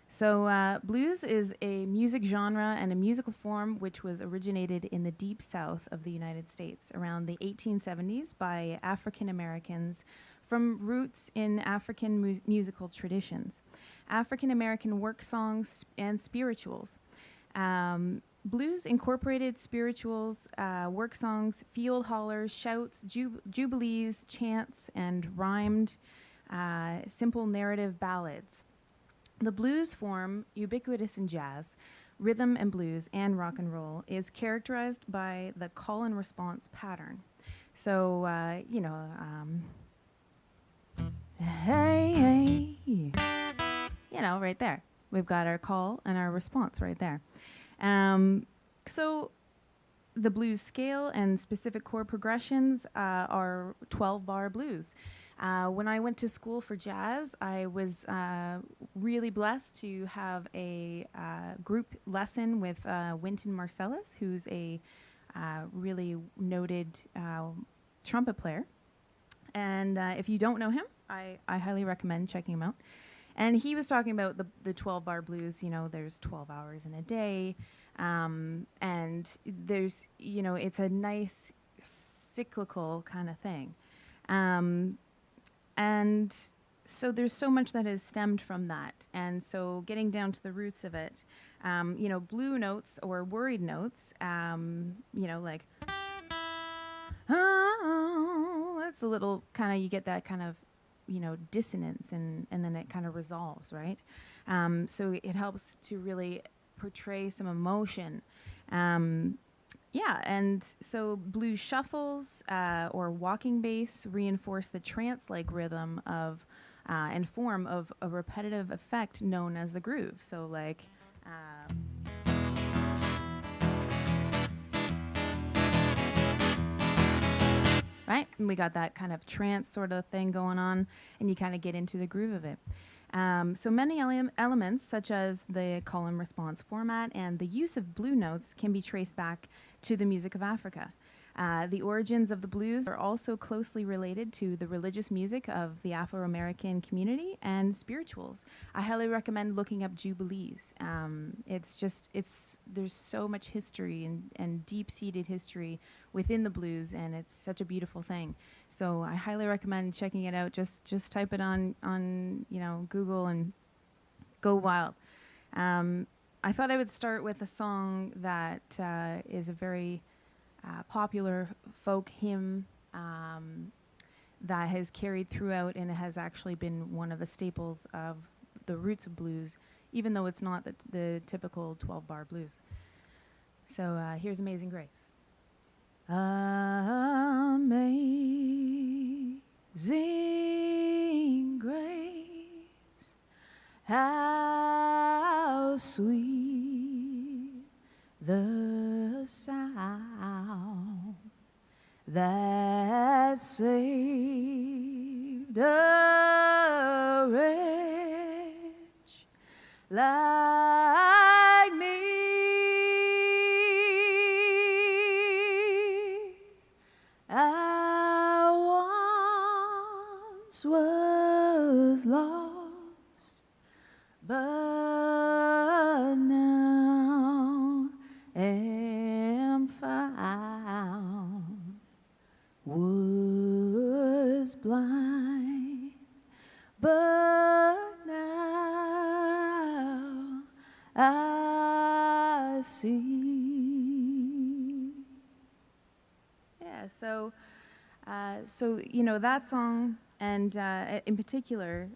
So blues is a music genre and a musical form which was originated in the deep south of the United States around the 1870s by African Americans from roots in African musical traditions, African American work songs and spirituals. Blues incorporated spirituals, work songs, field hollers, shouts, jubilees, chants, and rhymed simple narrative ballads. The blues form, ubiquitous in jazz, rhythm and blues, and rock and roll, is characterized by the call and response pattern. So, hey, right there. We've got our call and our response right there. So the blues scale and specific chord progressions are 12-bar blues. When I went to school for jazz, I was really blessed to have a group lesson with Wynton Marsalis, who's a really noted trumpet player. And if you don't know him, I highly recommend checking him out. And he was talking about the 12-bar blues. You know, there's 12 hours in a day. And there's, it's a nice cyclical kind of thing. And so there's so much that has stemmed from that. And so getting down to the roots of it, blue notes or worried notes, like, oh, that's a little kind of, you get that kind of, dissonance and then it kind of resolves, right? So it helps to really portray some emotion. And so blues shuffles or walking bass reinforce the trance-like rhythm of and form of a repetitive effect known as the groove. So like, right? And we got that kind of trance sort of thing going on, and you kind of get into the groove of it. So many elements, such as the call and response format and the use of blue notes, can be traced back to the music of Africa. The origins of the blues are also closely related to the religious music of the Afro-American community and spirituals. I highly recommend looking up jubilees. There's so much history and deep-seated history within the blues, and it's such a beautiful thing. So I highly recommend checking it out. Just type it on Google and go wild. I thought I would start with a song that is a very popular folk hymn that has carried throughout, and it has actually been one of the staples of the roots of blues, even though it's not the typical 12-bar blues. So here's Amazing Grace. Amazing grace, how sweet the sound that saved a wretch like me. I once was lost, but now am found. Was blind, but now I see. Yeah, so you know that song, and in particular,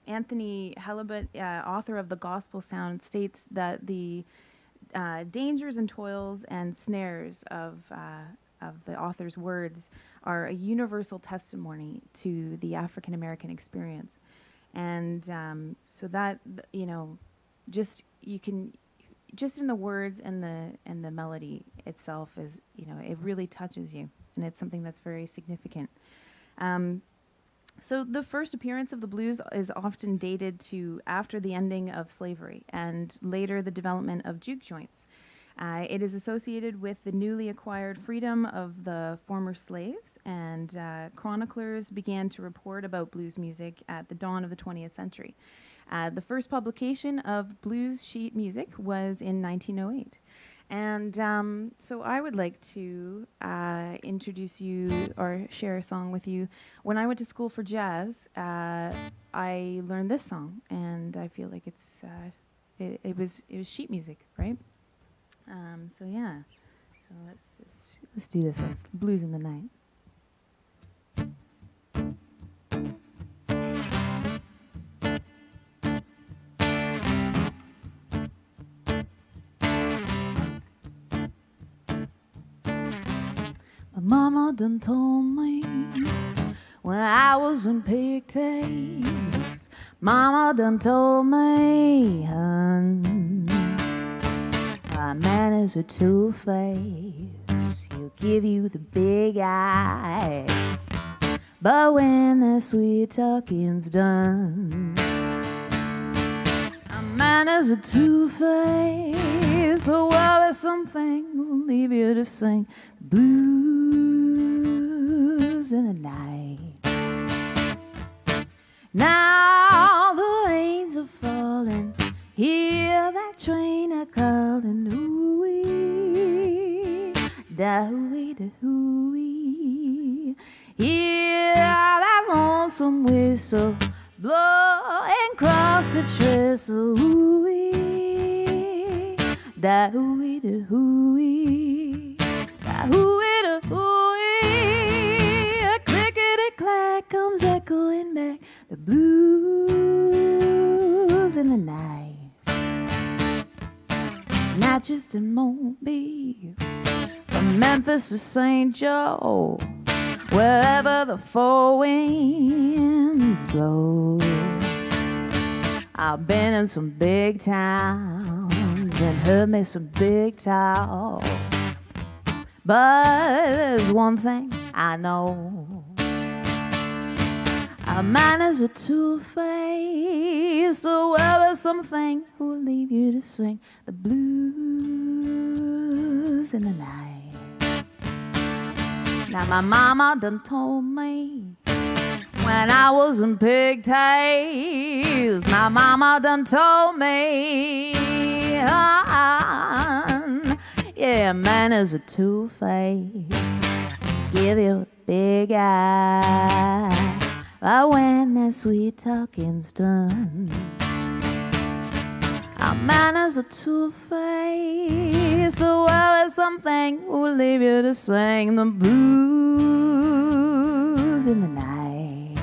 Anthony Helibut, author of the Gospel Sound, states that the dangers and toils and snares of the author's words are a universal testimony to the African American experience, and so that you know, just in the words and the melody itself is, you know, it really touches you, and it's something that's very significant. So the first appearance of the blues is often dated to after the ending of slavery and later the development of juke joints. It is associated with the newly acquired freedom of the former slaves, and chroniclers began to report about blues music at the dawn of the 20th century. The first publication of blues sheet music was in 1908. And so I would like to introduce you or share a song with you. When I went to school for jazz, I learned this song, and I feel like it was sheet music, right? So yeah, so let's do this one. It's Blues in the Night. My mama done told me when I was in pigtails. Mama done told me, hun, a man is a two-face. He'll give you the big eye, but when the sweet talking's done, a man is a two-face. So always something will leave you to sing the blues in the night. Now the rains are falling, hear that train a calling, ooh-wee, da-wee, da-wee. Hear that lonesome whistle blowing across the trestle, ooh-wee, da-wee, da-wee, da-wee, da-wee. A clickety-clack comes echoing back, the blues in the night. Not just in Mobile, from Memphis to St. Joe, wherever the four winds blow. I've been in some big towns and heard me some big talk, but there's one thing I know. A man is a two-face, so well is something who will leave you to sing the blues in the night. Now my mama done told me when I was in pigtails. My mama done told me, yeah, man is a two-face, give you a big eye, but when that sweet talking's done, a man is a two-face, so well is something who will leave you to sing the blues in the night.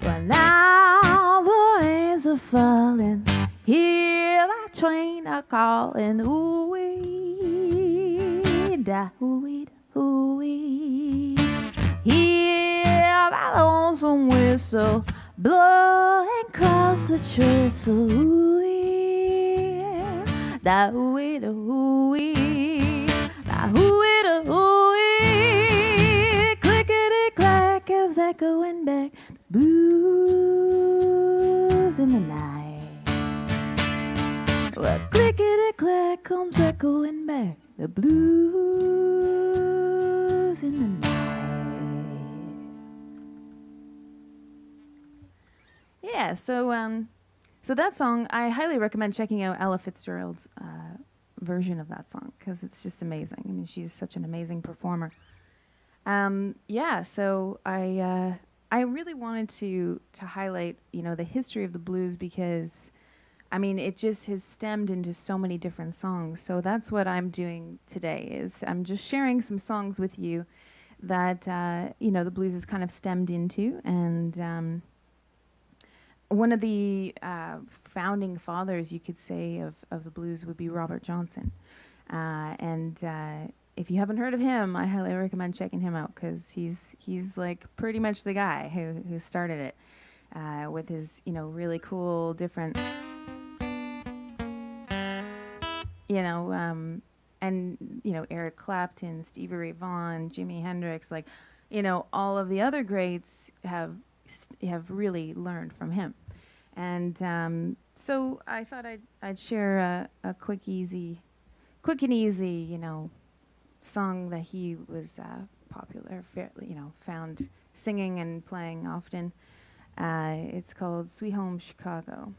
Well, now the rains are falling, hear that train a calling, ooh-wee, da hoo-wee, hoo-wee. Hear that lonesome whistle blowing across the trestle. Ooh-wee, da hoo-wee, da hoo-wee, da hoo-wee, da hoo-wee. Clickety-clack comes echoing back, the blues in the night. Well, clickety-clack comes echoing back, the blues in the night. Yeah, so that song, I highly recommend checking out Ella Fitzgerald's version of that song because it's just amazing. I mean, she's such an amazing performer. Yeah, so I really wanted to highlight, the history of the blues because, I mean, it just has stemmed into so many different songs. So that's what I'm doing today is I'm just sharing some songs with you that, the blues is kind of stemmed into. And one of the founding fathers, you could say, of the blues would be Robert Johnson. If you haven't heard of him, I highly recommend checking him out because he's like pretty much the guy who started it with his, really cool different... Eric Clapton, Stevie Ray Vaughan, Jimi Hendrix, all of the other greats have really learned from him. And so I thought I'd share a quick and easy, song that he was popular, found singing and playing often. It's called Sweet Home Chicago.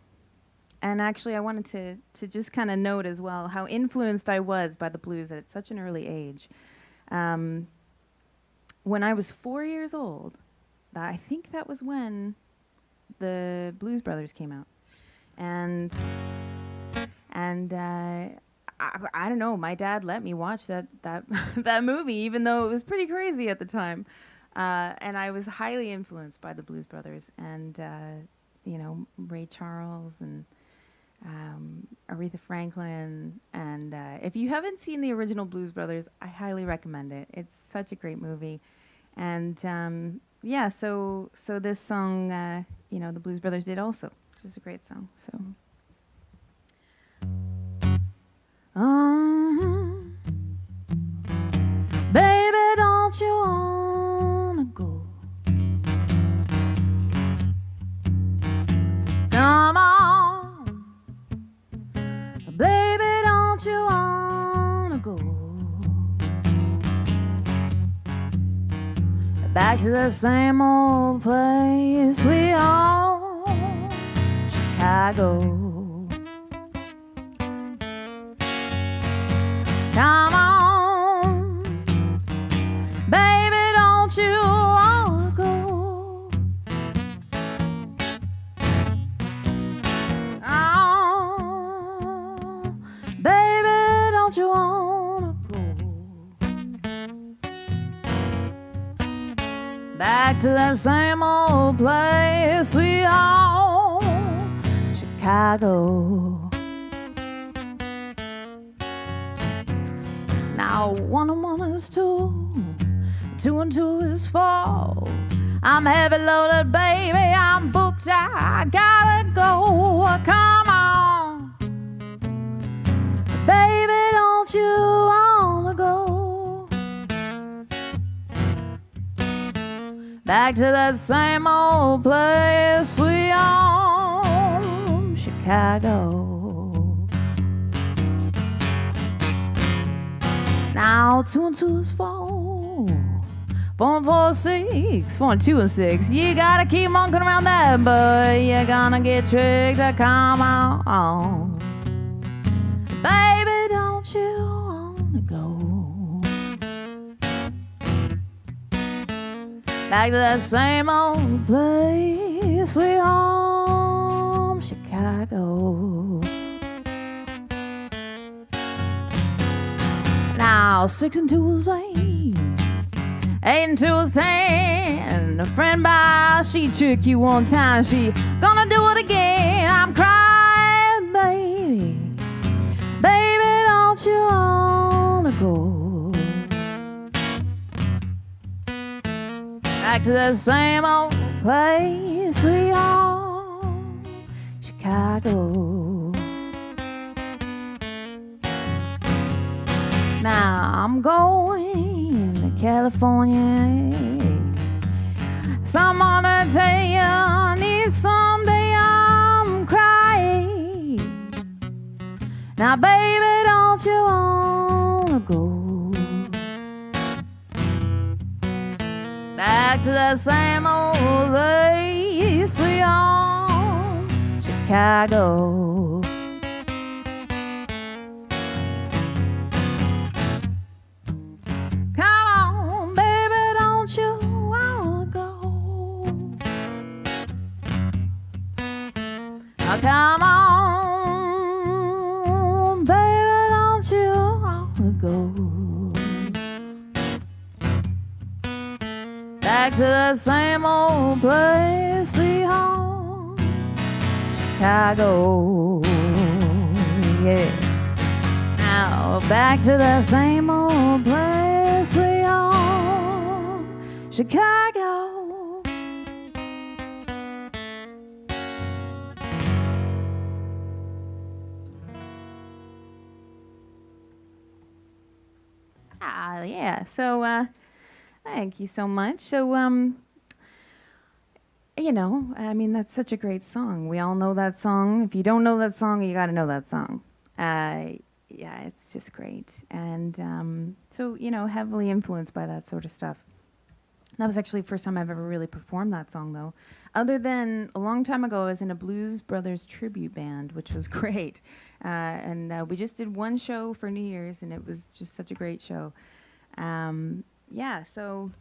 And actually, I wanted to just kind of note as well how influenced I was by the blues at such an early age. When I was 4 years old, I think that was when the Blues Brothers came out. And I don't know, my dad let me watch that that movie, even though it was pretty crazy at the time. And I was highly influenced by the Blues Brothers and, Ray Charles and Aretha Franklin. And if you haven't seen the original Blues Brothers, I highly recommend it. It's such a great movie. And so this song, the Blues Brothers did also, which is a great song. So. Baby, don't you wanna go? Come on, baby, don't you wanna go back to the same old place, sweet home, Chicago? Come on, baby, don't you wanna go? Oh, baby, don't you wanna go back to that same old place, sweet home, Chicago? Now 1 and 1 is 2, 2 and 2 is 4. I'm heavy loaded, baby, I'm booked, I gotta go. Come on, baby, don't you wanna go back to that same old place, sweet home, Chicago? Now 2 and 2 is 4, 4 and 4 is 6, 4 and 2 is 6. You gotta keep monkeying around that, but you're gonna get tricked. Come on, baby, don't you wanna go back to that same old place, sweet home, Chicago? Now 6 and 2 is 8, 8 and 2 is 10. A friend by, she tricked you one time, she gonna do it again. I'm crying, baby, baby, don't you wanna go back to the same old place we are, Chicago. Now I'm going to California. Someone to tell you I need someday I'm crying. Now baby, don't you wanna go back to the same old place we are, Chicago. Come on, baby, don't you wanna go? Oh, come on, baby, don't you wanna go back to the same old place we are, Chicago? Yeah. Now back to the same old place we are, Chicago. Yeah. So, thank you so much. So, you know, I mean, that's such a great song. We all know that song. If you don't know that song, you got to know that song. Yeah, it's just great. And so, you know, heavily influenced by that sort of stuff. That was actually the first time I've ever really performed that song, though. Other than a long time ago, I was in a Blues Brothers tribute band, which was great. And we just did one show for New Year's, and it was just such a great show. Yeah, so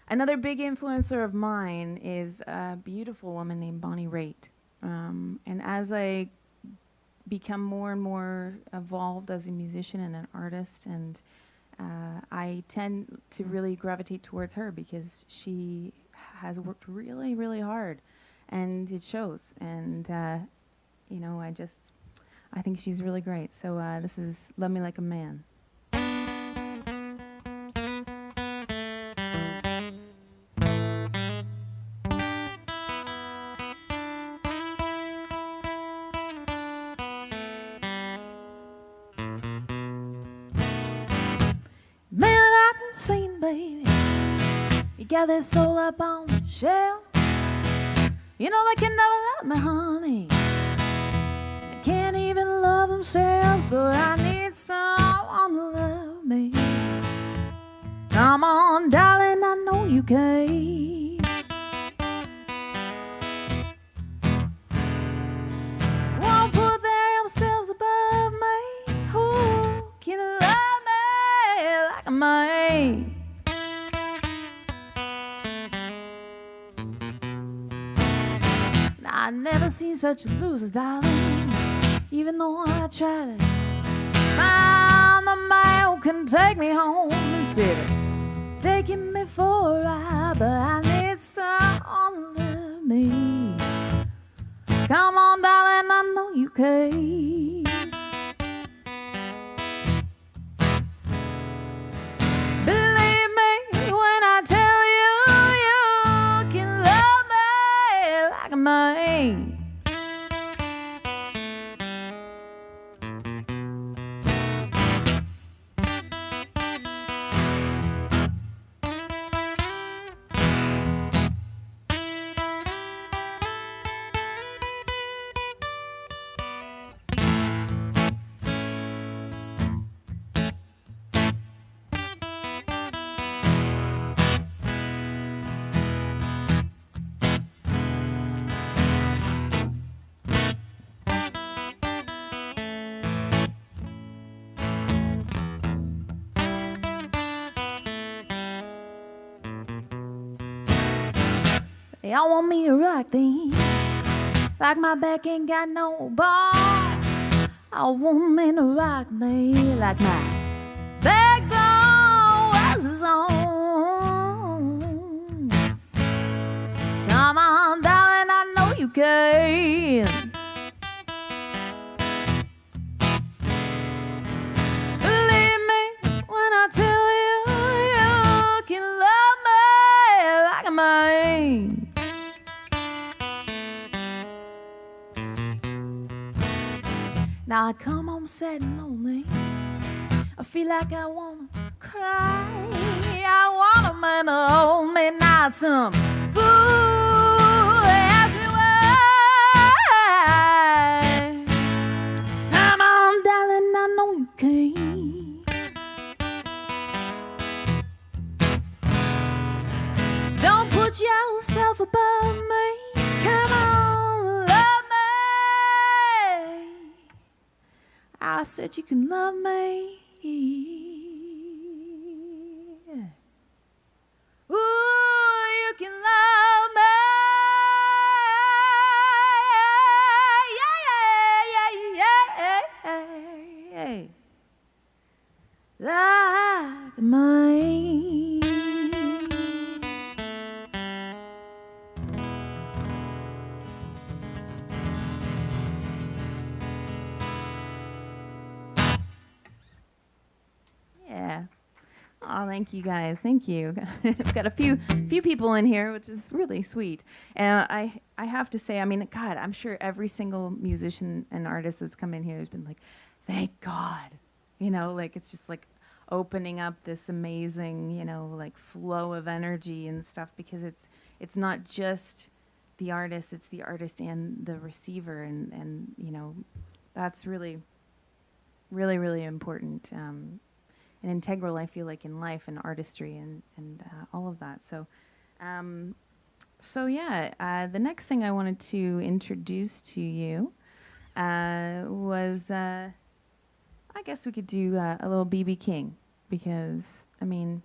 another big influencer of mine is a beautiful woman named Bonnie Raitt. And as I become more and more evolved as a musician and an artist, and I tend to really gravitate towards her because she has worked really, really hard, and it shows. And you know, I think she's really great. So this is "Love Me Like a Man." Got their soul up on the shelf. You know they can never love me, honey. They can't even love themselves, but I need someone to love me. Come on, darling, I know you can. Won't put themselves above me. Who can love me like a man? I never seen such a loser, darling. Even though I try to find the man who can take me home instead of taking me for a ride. But I need someone to love me. Come on, darling, I know you can. Believe me when I tell you, you can love me like a man. Y'all want me to rock things like my back ain't got no ball. I want me to rock me like my backbone was his own. Come on, darling, I know you can. Believe me when I tell you, you can love me Now I come home sad and lonely. I feel like I wanna cry. I want a man to hold me, not some fool ask me why. Come on, darling, I know you can. Don't put yourself above me. Come on, love me. I said you can love me. Ooh, you can love me. Yeah, yeah, yeah, yeah. Like mine. Yeah. Oh, thank you guys. Thank you. I've got a few people in here, which is really sweet. And I have to say, I mean, God, I'm sure every single musician and artist that's come in here has been like, thank God. You know, like it's just like opening up this amazing, you know, like flow of energy and stuff, because it's not just the artist, it's the artist and the receiver, and you know, that's really, really, really important. And integral, I feel like, in life and artistry and all of that. So, the next thing I wanted to introduce to you was, I guess we could do a little B.B. King, because, I mean,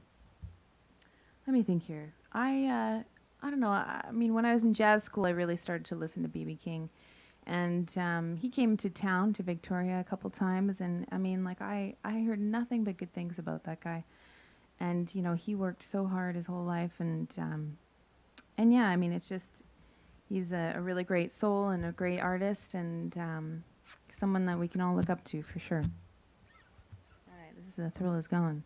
let me think here. I don't know. I mean, when I was in jazz school, I really started to listen to B.B. King. And he came to town, to Victoria, a couple times, and I mean, like I heard nothing but good things about that guy. And you know, he worked so hard his whole life, and yeah, I mean, it's just he's a really great soul and a great artist, and someone that we can all look up to for sure. All right, this is The Thrill Is Gone.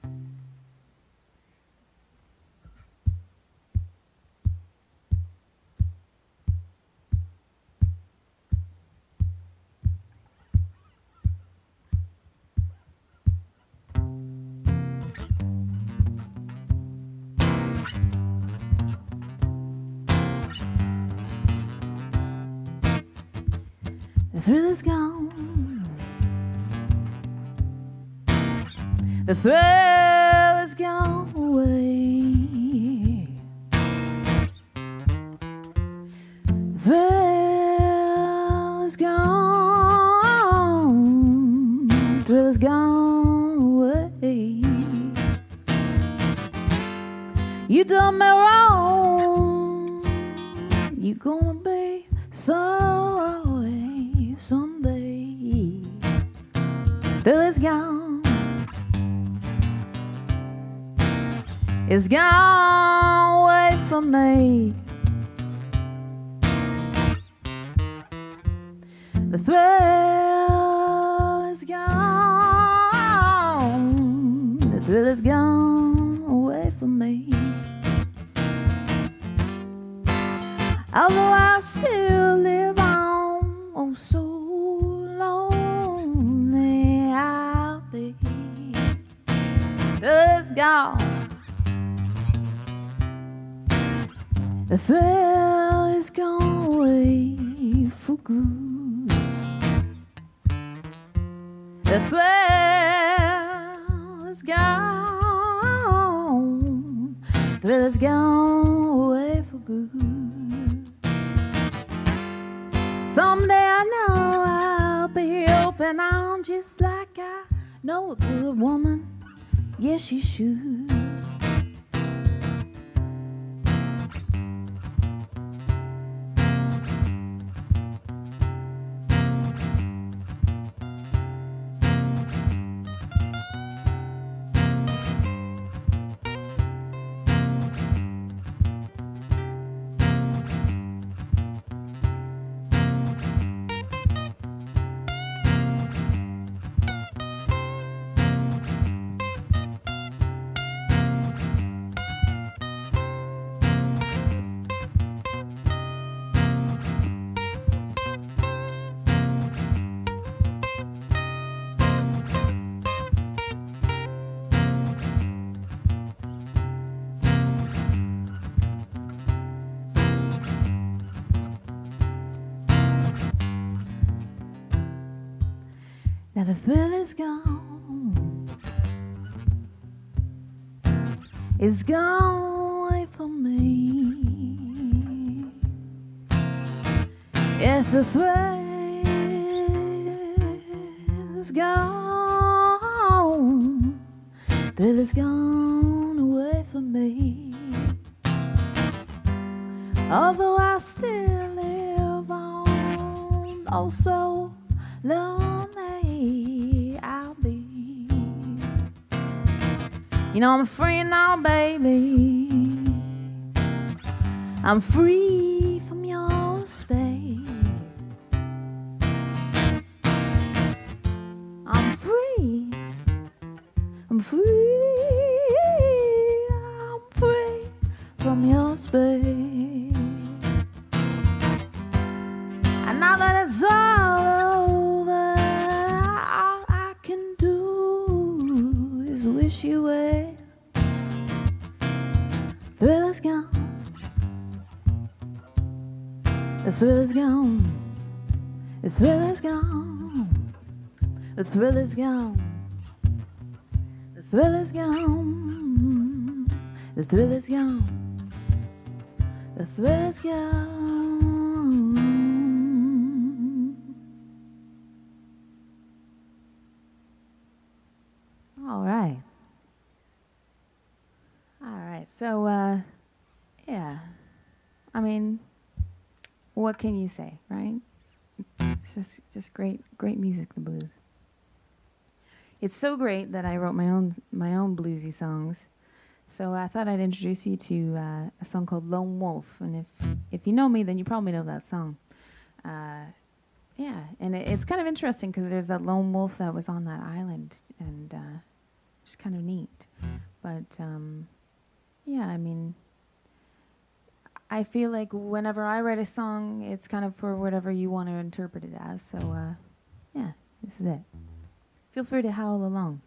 The thrill is gone. The thrill is gone away. The thrill is gone. The thrill is gone away. You done me wrong. You gonna be sorry someday. Thrill is gone. It's gone away from me. The thrill is gone. The thrill is gone away from me. Although I still live on, oh so lonely I'll be. Thrill is gone. The thrill is gone away for good. The thrill is gone. The thrill is gone away for good. Someday I know I'll be open arms, just like I know a good woman. Yes, she should. the thrill is gone. It's gone away from me. Yes, the thrill is gone. Thrill is gone away from me. Although I still live on, oh so lonely I'll be. You know I'm free now, baby. I'm free from your space. I'm free. I'm free. I'm free from your space. And now that it's all over, all I can do is wish you well. Thrill is gone. The thrill is gone. The thrill is gone. The thrill is gone. The thrill is gone. The thrill is gone. The thrill is gone. All right. All right. So, yeah. I mean, what can you say, right? It's just great music, the blues. It's so great that I wrote my own bluesy songs. So I thought I'd introduce you to a song called Lone Wolf, and if you know me, then you probably know that song. Yeah, and it's kind of interesting because there's that lone wolf that was on that island, and it's kind of neat. But yeah, I mean, I feel like whenever I write a song, it's kind of for whatever you want to interpret it as. So yeah, this is it. Feel free to howl along.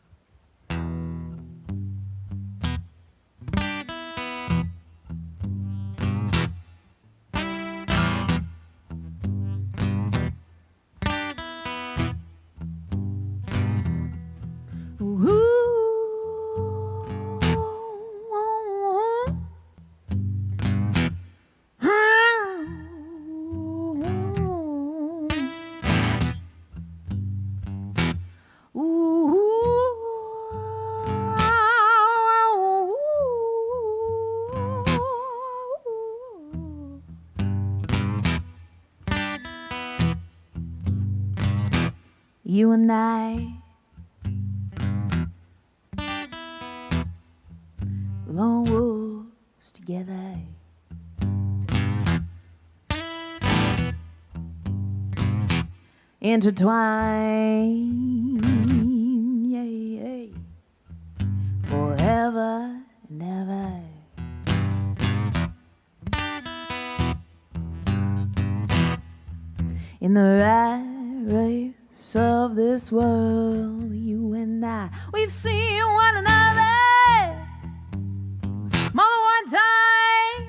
You and I, lone wolves together. Intertwined, yeah, yeah, forever and ever. In the rat race of this world, you and I, we've seen one another more than one time.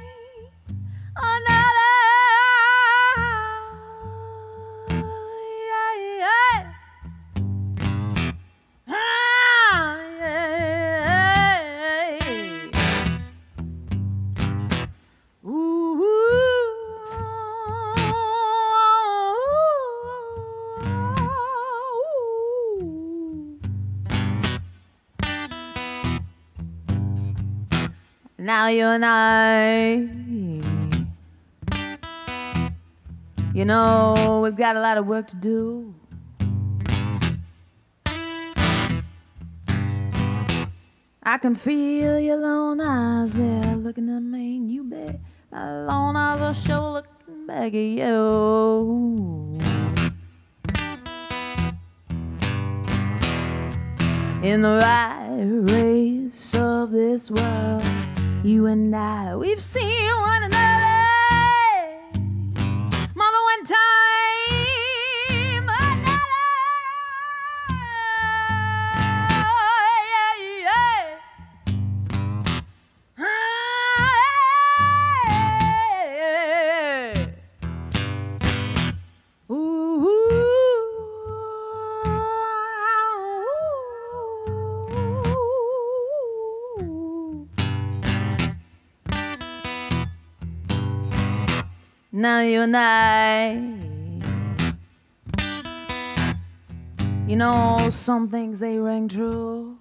Another, yeah, yeah. Ah, yeah. Ooh. Now you and I, you know, we've got a lot of work to do. I can feel your lone eyes there looking at me, and you bet my lone eyes are sure looking back at you. In the right race of this world, you and I, we've seen one another more than one time. Another, yeah, yeah. Hey. Ooh. Now you and I, you know, some things they ring true.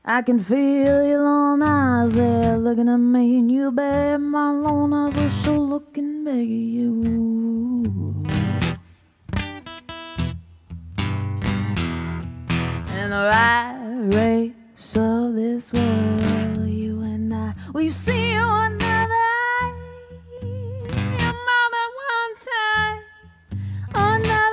I can feel your long eyes there looking at me, and you, babe, my long eyes are sure looking back at you. In the right race of this world, you and I, will you see another eye? More than one time, another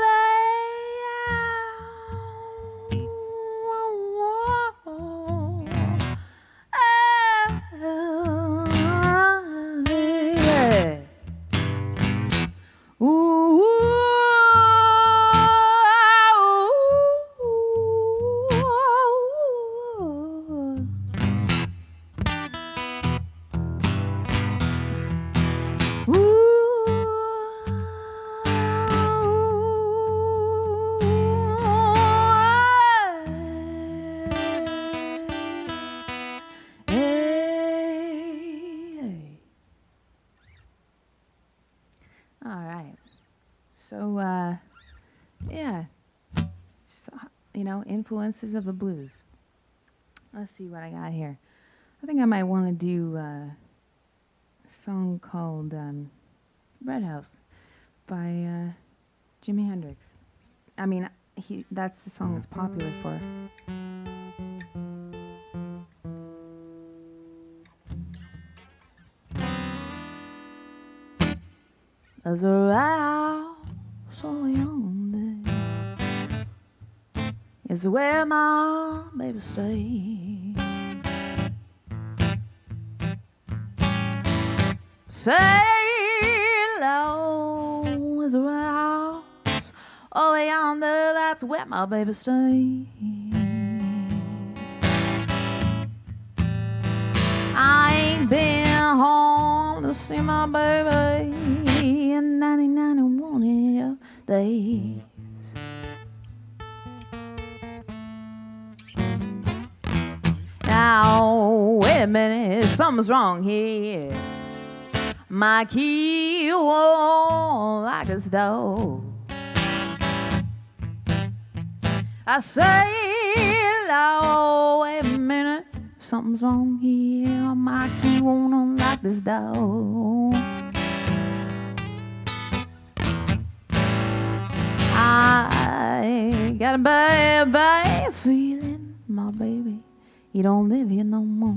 All right. So, yeah. So, you know, influences of the blues. Let's see what I got here. I think I might want to do a song called Red House by Jimi Hendrix. I mean, that's the song that's popular for. There's a house on yonder, it's where my baby stays. Say low, there's a house over yonder, that's where my baby stays. I ain't been home to see my baby in 91 days. Now, wait a minute, something's wrong here. My key won't lock this door. I say, Lord, wait a minute, something's wrong here. My key won't unlock this door. I got a bad, bad feeling, my baby, you don't live here no more.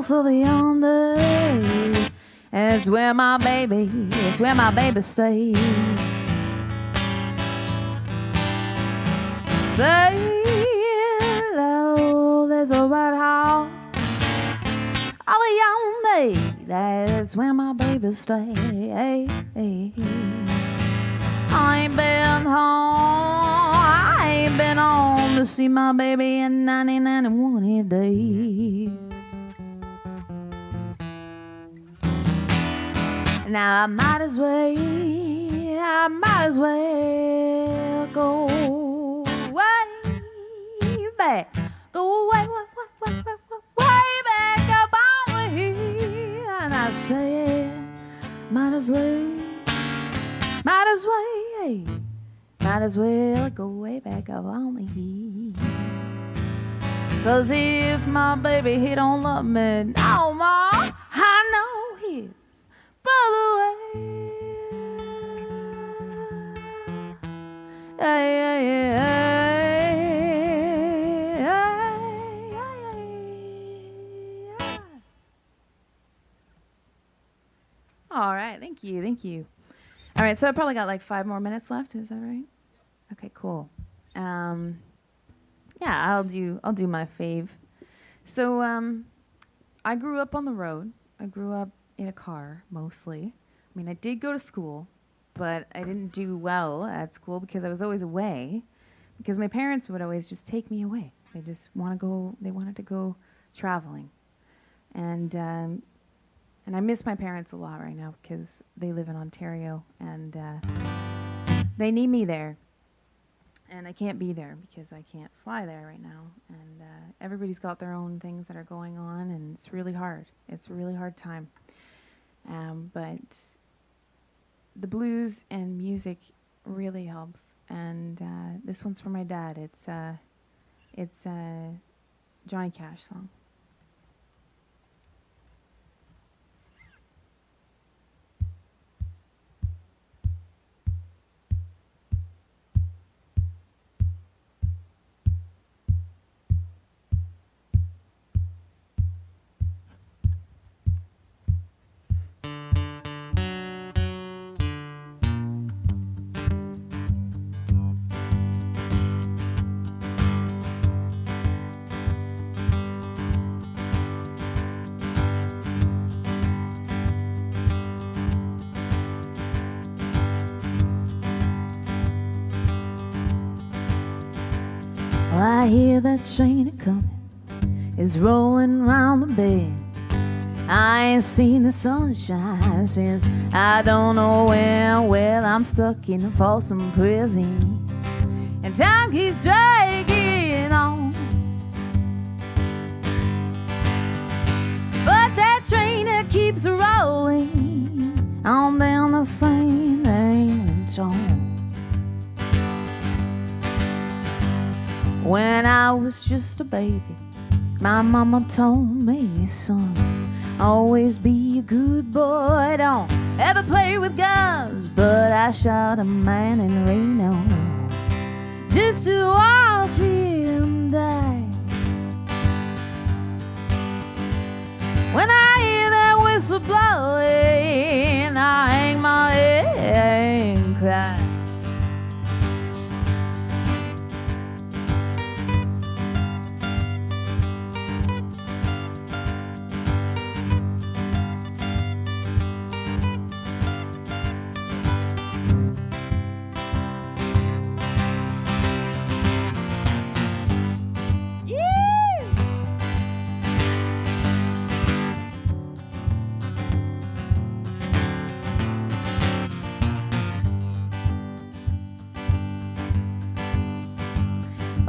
Of the yonder, it's where my baby, it's where my baby stays. Say hello, there's a white house of the yonder, that's where my baby stays. I ain't been home, I ain't been home to see my baby in 91 days. Now I might as well go way back, go way back up on here. And I said, might as well go way back up on here. 'Cause if my baby, he don't love me no more, I know his brother way. All right, thank you, thank you. All right, so I probably got like 5 more minutes left. Is that right? Okay, cool. Yeah, I'll do my fave. So I grew up on the road. I grew up in a car mostly. I mean, I did go to school, but I didn't do well at school because I was always away. Because my parents would always just take me away. They just they wanted to go traveling, and I miss my parents a lot right now because they live in Ontario and they need me there, and I can't be there because I can't fly there right now. And everybody's got their own things that are going on, and it's really hard. It's a really hard time. But the blues and music really helps. And this one's for my dad. It's a Johnny Cash song. Well, I hear that train a-comin', it's rolling round the bend. I ain't seen the sunshine since I don't know when. Well, I'm stuck in a Folsom prison, and time keeps dragging on. But that train, it keeps rolling on down the St. Anton. When I was just a baby, my mama told me, son, always be a good boy, don't ever play with guns. But I shot a man in Reno just to watch him die. When I hear that whistle blowing, I hang my head and cry.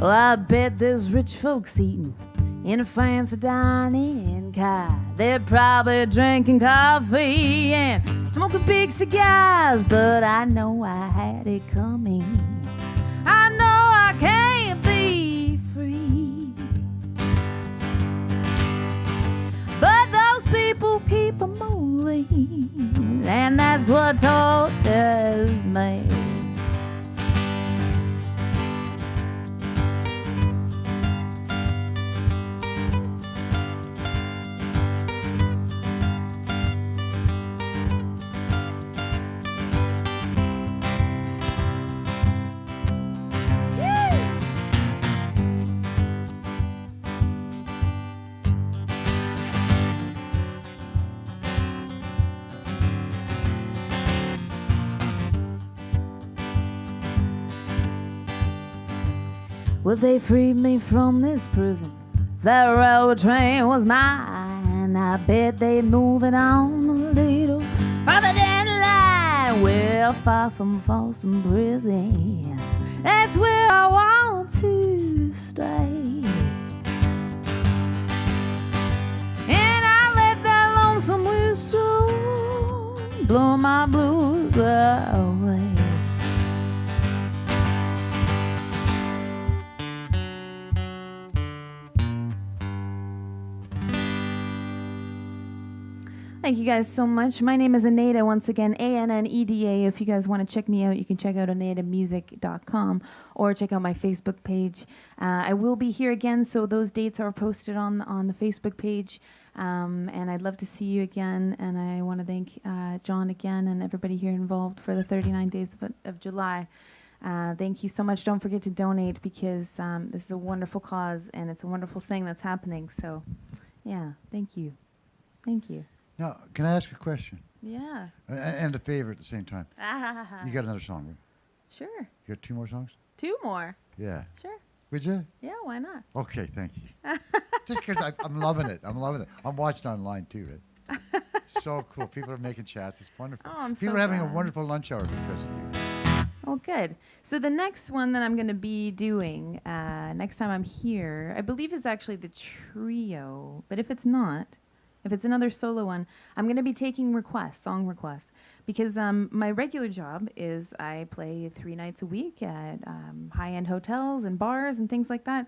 Well, I bet there's rich folks eating in a fancy dining car. They're probably drinking coffee and smoking big cigars. But I know I had it coming. I know I can't be free. But those people keep on moving, and that's what tortures me. Well, they freed me from this prison. That railroad train was mine. I bet they move it on a little farther down the line. Well, far from Folsom Prison, that's where I want to stay. And I let that lonesome whistle blow my blues away. Thank you guys so much. My name is Aneda, once again, Anneda. If you guys want to check me out, you can check out AnedaMusic.com or check out my Facebook page. I will be here again, so those dates are posted on the Facebook page. And I'd love to see you again. And I want to thank John again and everybody here involved for the 39 days of July. Thank you so much. Don't forget to donate because this is a wonderful cause and it's a wonderful thing that's happening. So, yeah, thank you. Thank you. Now, can I ask a question? Yeah. And a favor at the same time. You got another song, right? Sure. You got 2 more songs? 2 more. Yeah. Sure. Would you? Yeah, why not? Okay, thank you. Just because I'm loving it. I'm loving it. I'm watching online too, right? So cool. People are making chats. It's wonderful. Oh, I'm so People are having a glad. wonderful lunch hour because of you. Oh, good. So the next one that I'm going to be doing next time I'm here, I believe is actually the trio. But if it's not, if it's another solo one, I'm going to be taking requests, song requests. Because my regular job is I play 3 nights a week at high-end hotels and bars and things like that.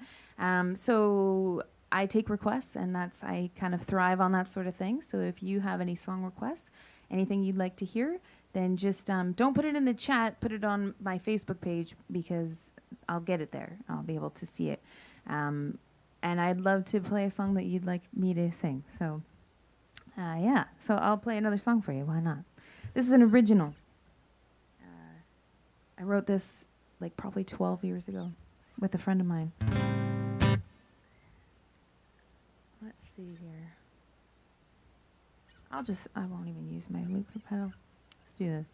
So I take requests, and I kind of thrive on that sort of thing. So if you have any song requests, anything you'd like to hear, then just don't put it in the chat. Put it on my Facebook page because I'll get it there. I'll be able to see it. And I'd love to play a song that you'd like me to sing. So, yeah. So I'll play another song for you. Why not? This is an original. I wrote this like probably 12 years ago with a friend of mine. Let's see here. I won't even use my looper pedal. Let's do this.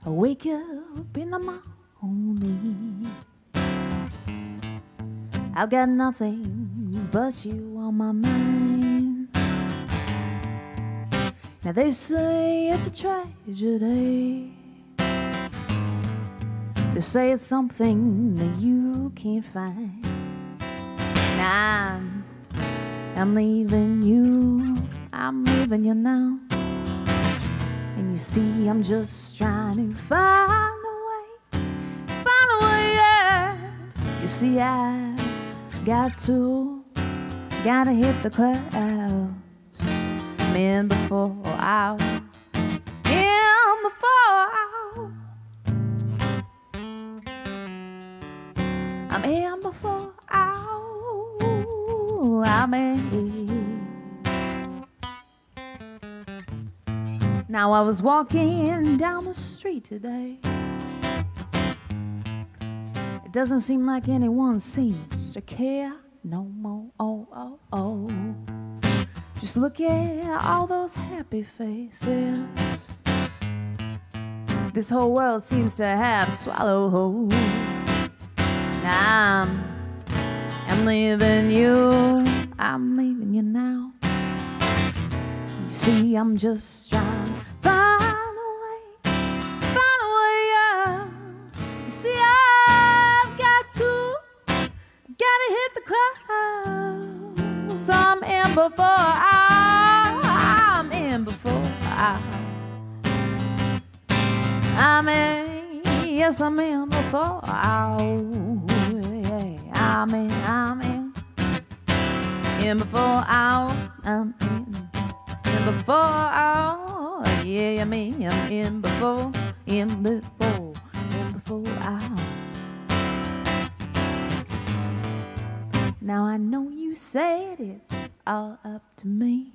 I wake up in the morning. I've got nothing but you on my mind. Now they say it's a tragedy. They say it's something that you can't find. Now I'm leaving you. I'm leaving you now. And you see, I'm just trying to find a way, yeah. You see, I gotta hit the clouds. I'm in before out, in before out. I'm in before out, I'm in. Now I was walking down the street today. It doesn't seem like anyone seems to care no more. Oh. Just look at all those happy faces. This whole world seems to have swallowed whole. Now I'm leaving you. I'm leaving you now. You see, I'm just trying to find a way, yeah. You see, I've gotta hit the clouds. I'm in before I'm in before I'm in, yes, I'm in before yeah, I'm in before I'm in before yeah, I'm in before Now I know you said it's all up to me.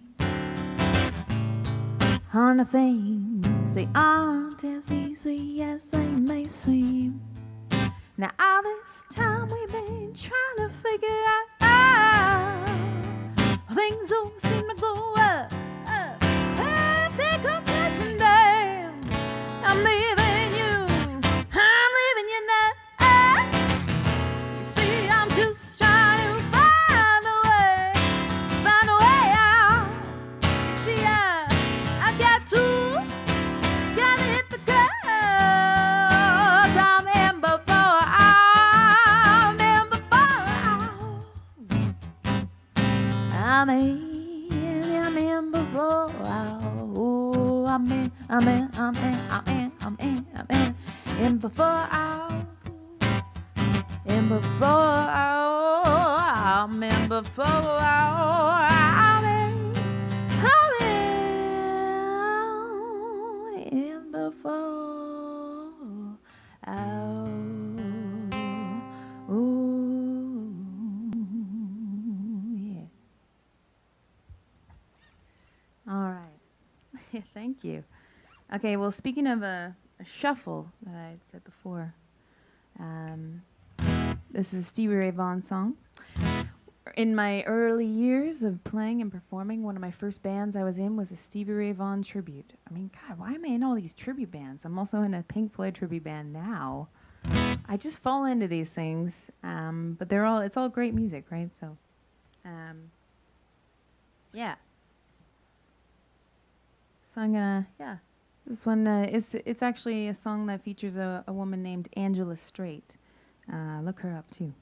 Honey, things they aren't as easy as they may seem. Now all this time we've been trying to figure it out. Things don't seem to go up. They come crashing down. I'm leaving you. I'm leaving you now. You see, I'm just trying to find a way out. See, I got to hit the clouds. I'm in I'm in, I'm in, I'm in, I'm in, I'm in, I'm in before out, in before out, I'm in before out, I'm in before out. Ooh, yeah. All right. Thank you. Okay, well, speaking of a shuffle that I said before, this is a Stevie Ray Vaughan song. In my early years of playing and performing, one of my first bands I was in was a Stevie Ray Vaughan tribute. I mean, God, why am I in all these tribute bands? I'm also in a Pink Floyd tribute band now. I just fall into these things, but it's all great music, right? So, yeah. So I'm gonna, this one it's actually a song that features a woman named Angela Strait. Look her up too.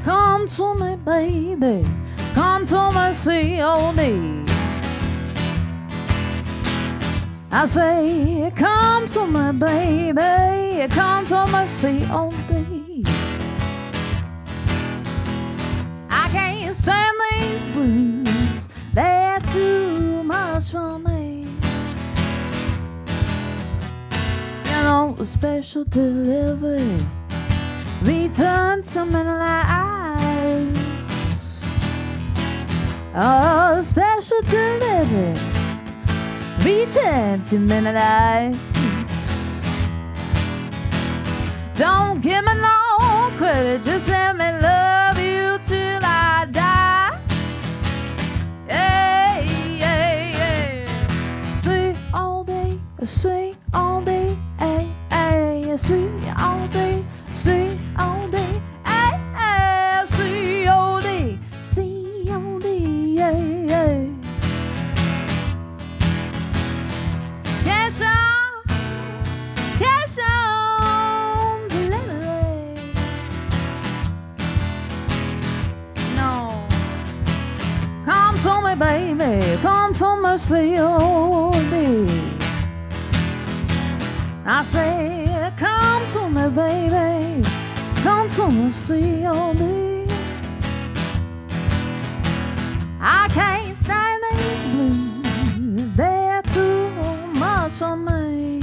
Come to me, baby. Come to me, COD. I say, come to me, baby. Come to me, COD. I can't stand these blues. They're too much for me. You know, a special delivery. Return to many lives. Oh, special delivery. Return to many lives. Don't give me no credit, just let me love you till I die. Yeah, yeah, yeah. Sweet all day, sweet all day, ay, ay, sweet all day. See all day, ay, ay, see all day, ay, ay. Cash on, delivery. No, come to me, baby, come to me, see all day. I say, come to me, baby. Come to me, COD. I can't stand these blues. They're too much for me.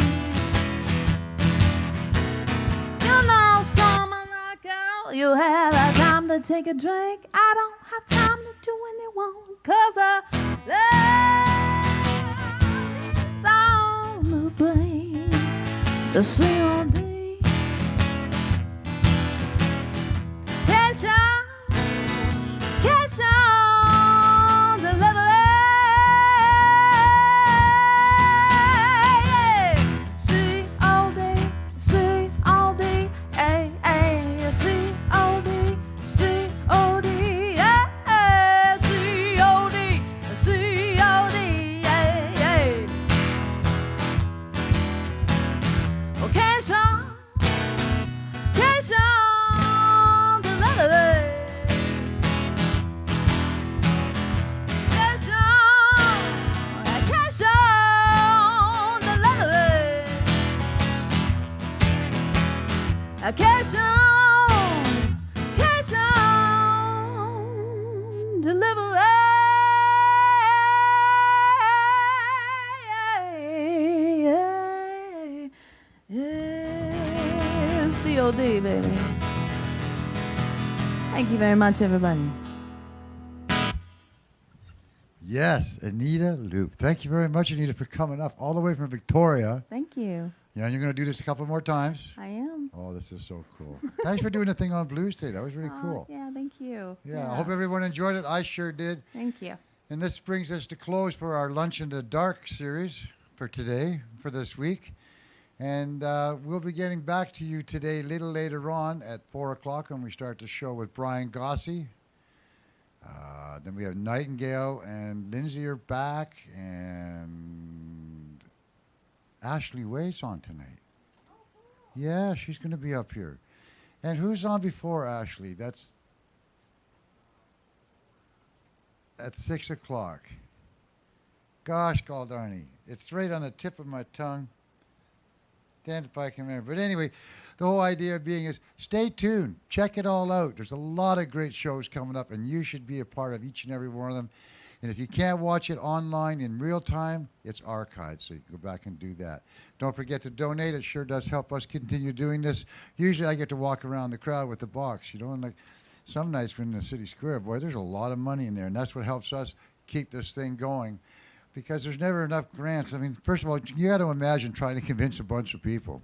You know, someone like you have a time to take a drink. I don't have time to do anyone, 'cause I love is on the brain. The COD. Cash on, delivery. See all day, ay, ay, see all day, ay, ay, see all day, ay, ay. Oh, cash on, delivery. Cash on, delivery. Cash on, delivery. Yeah, COD, baby. Thank you very much, everybody. Yes, Anita Loop. Thank you very much, Anita, for coming up all the way from Victoria. Thank you. Yeah, and you're going to do this a couple more times. I am. Oh, this is so cool. Thanks for doing the thing on blues today. That was really Aw, cool. Yeah, thank you. Yeah, I hope everyone enjoyed it. I sure did. Thank you. And this brings us to close for our Lunch in the Dark series for today, for this week. And we'll be getting back to you today a little later on at 4 o'clock when we start the show with Brian Gossie. Then we have Nightingale and Lindsay are back, and Ashley Way's on tonight. Yeah, she's going to be up here. And who's on before Ashley? That's at 6 o'clock. Gosh, Galdarny. It's right on the tip of my tongue. Then if I can remember. But anyway, the whole idea being is stay tuned. Check it all out. There's a lot of great shows coming up, and you should be a part of each and every one of them. And if you can't watch it online in real time, it's archived, so you can go back and do that. Don't forget to donate. It sure does help us continue doing this. Usually I get to walk around the crowd with the box, you know, and like some nights we're in the city square, boy, there's a lot of money in there, and that's what helps us keep this thing going. Because there's never enough grants. I mean, first of all, you got to imagine trying to convince a bunch of people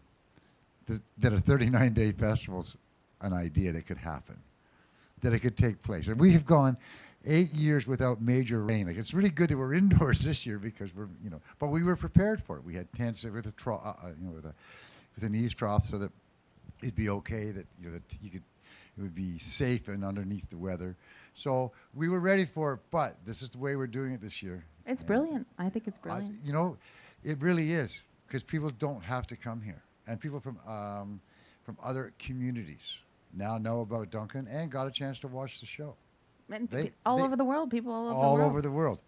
that a 39-day festival's an idea that could happen, that it could take place. And we have gone 8 years without major rain. Like, it's really good that we're indoors this year because we're, you know, but we were prepared for it. We had tents with a with an eaves trough so that it'd be okay, that you know that you could, it would be safe and underneath the weather. So we were ready for it, but this is the way we're doing it this year. It's brilliant. I think it's brilliant. You know, it really is, because people don't have to come here, and people from other communities now know about Duncan and got a chance to watch the show. And all over the world, people all over the world. All over the world.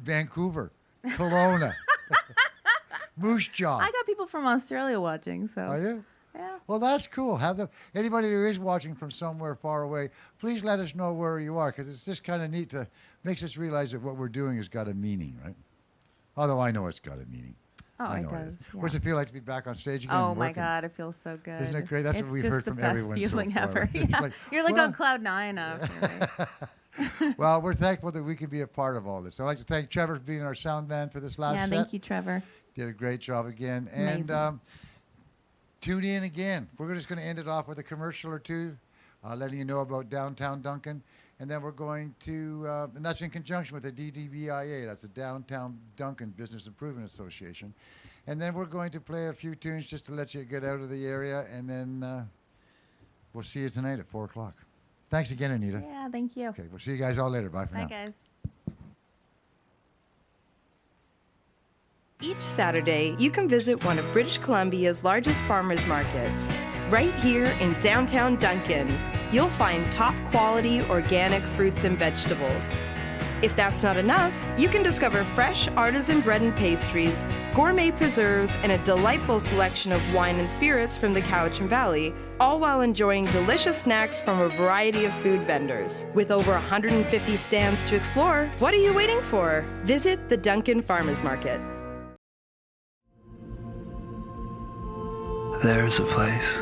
Vancouver, Kelowna, Moose Jaw. I got people from Australia watching, so. Are you? Yeah. Well, that's cool. Anybody who is watching from somewhere far away, please let us know where you are, because it's just kind of neat makes us realize that what we're doing has got a meaning, right? Although I know it's got a meaning. Oh, I it know does. Yeah. What's it feel like to be back on stage again? Oh my God, it feels so good. Isn't it great? That's what we've heard from everyone It's just the so best far. feeling ever. It's You're like on cloud 9 of. Well, we're thankful that we can be a part of all this. So I'd like to thank Trevor for being our sound man for this last set. Yeah, thank you, Trevor. Did a great job again. Amazing. And tune in again. We're just going to end it off with a commercial or two, letting you know about Downtown Duncan. And then we're going to, and that's in conjunction with the DDBIA, that's the Downtown Duncan Business Improvement Association. And then we're going to play a few tunes just to let you get out of the area, and then we'll see you tonight at 4 o'clock. Thanks again, Anita. Yeah, thank you. Okay, we'll see you guys all later. Bye for now. Bye, guys. Each Saturday, you can visit one of British Columbia's largest farmers markets. Right here in downtown Duncan, you'll find top quality organic fruits and vegetables. If that's not enough, you can discover fresh artisan bread and pastries, gourmet preserves, and a delightful selection of wine and spirits from the Cowichan Valley, all while enjoying delicious snacks from a variety of food vendors. With over 150 stands to explore, what are you waiting for? Visit the Duncan Farmers Market. There's a place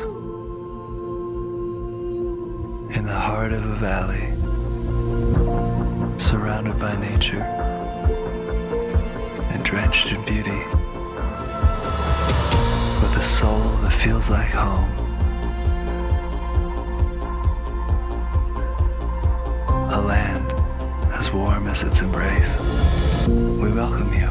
in the heart of a valley, surrounded by nature and drenched in beauty, with a soul that feels like home. A land as warm as its embrace. We welcome you.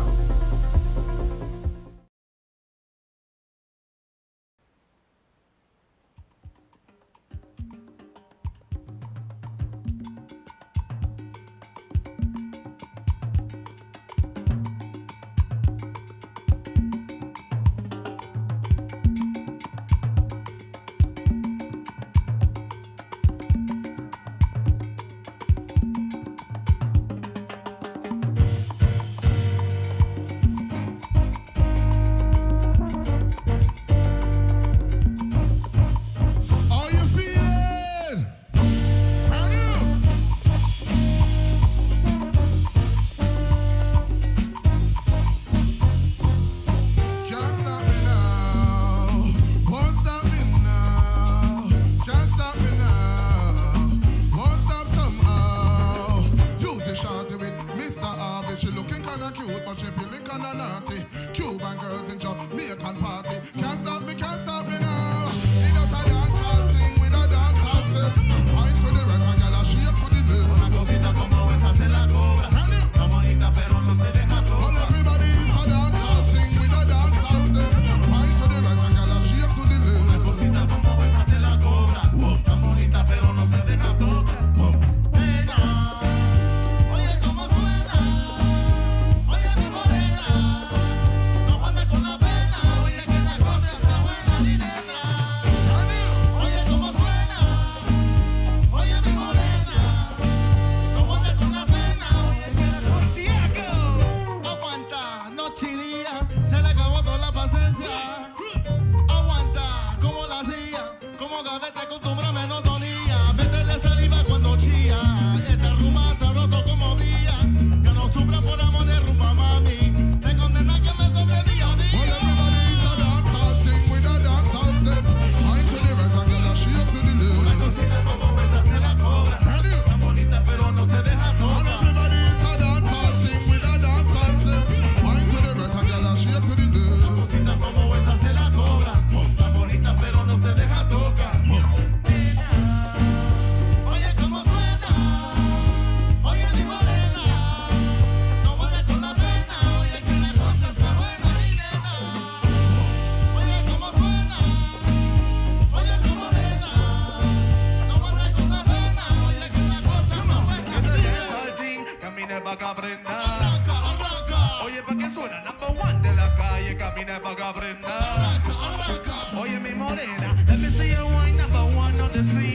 acostumbra monotonía, métele saliva cuando chía. Este rumba sabroso como brilla, que no sufra por amor de rumba, mami. Te condena que me sobre día a día. Well, everybody in the dancehall sing with a dancehall step. Mind to the right and girl, she up to the left. Una cosita como esa se la cobra, tan bonita pero no se deja tocar. Well, everybody in the dancehall sing with a dancehall step. Mind to the right and girl, she up to the left. Una cosita como esa se la cobra, tan bonita pero no se deja tocar. Oye cómo suena, oye mi morena, no vale con la pena, oye que la cosa está buena mi nena. Oye cómo suena, oye tu morena, no vale con la pena, oye que la cosa está buena. Camina pa' que aprenda. Arranca, arranca. Oye pa' que suena number one de la calle, camina pa' que aprenda. Arranca, arranca. Oye mi morena, let me see you wine number one on the scene.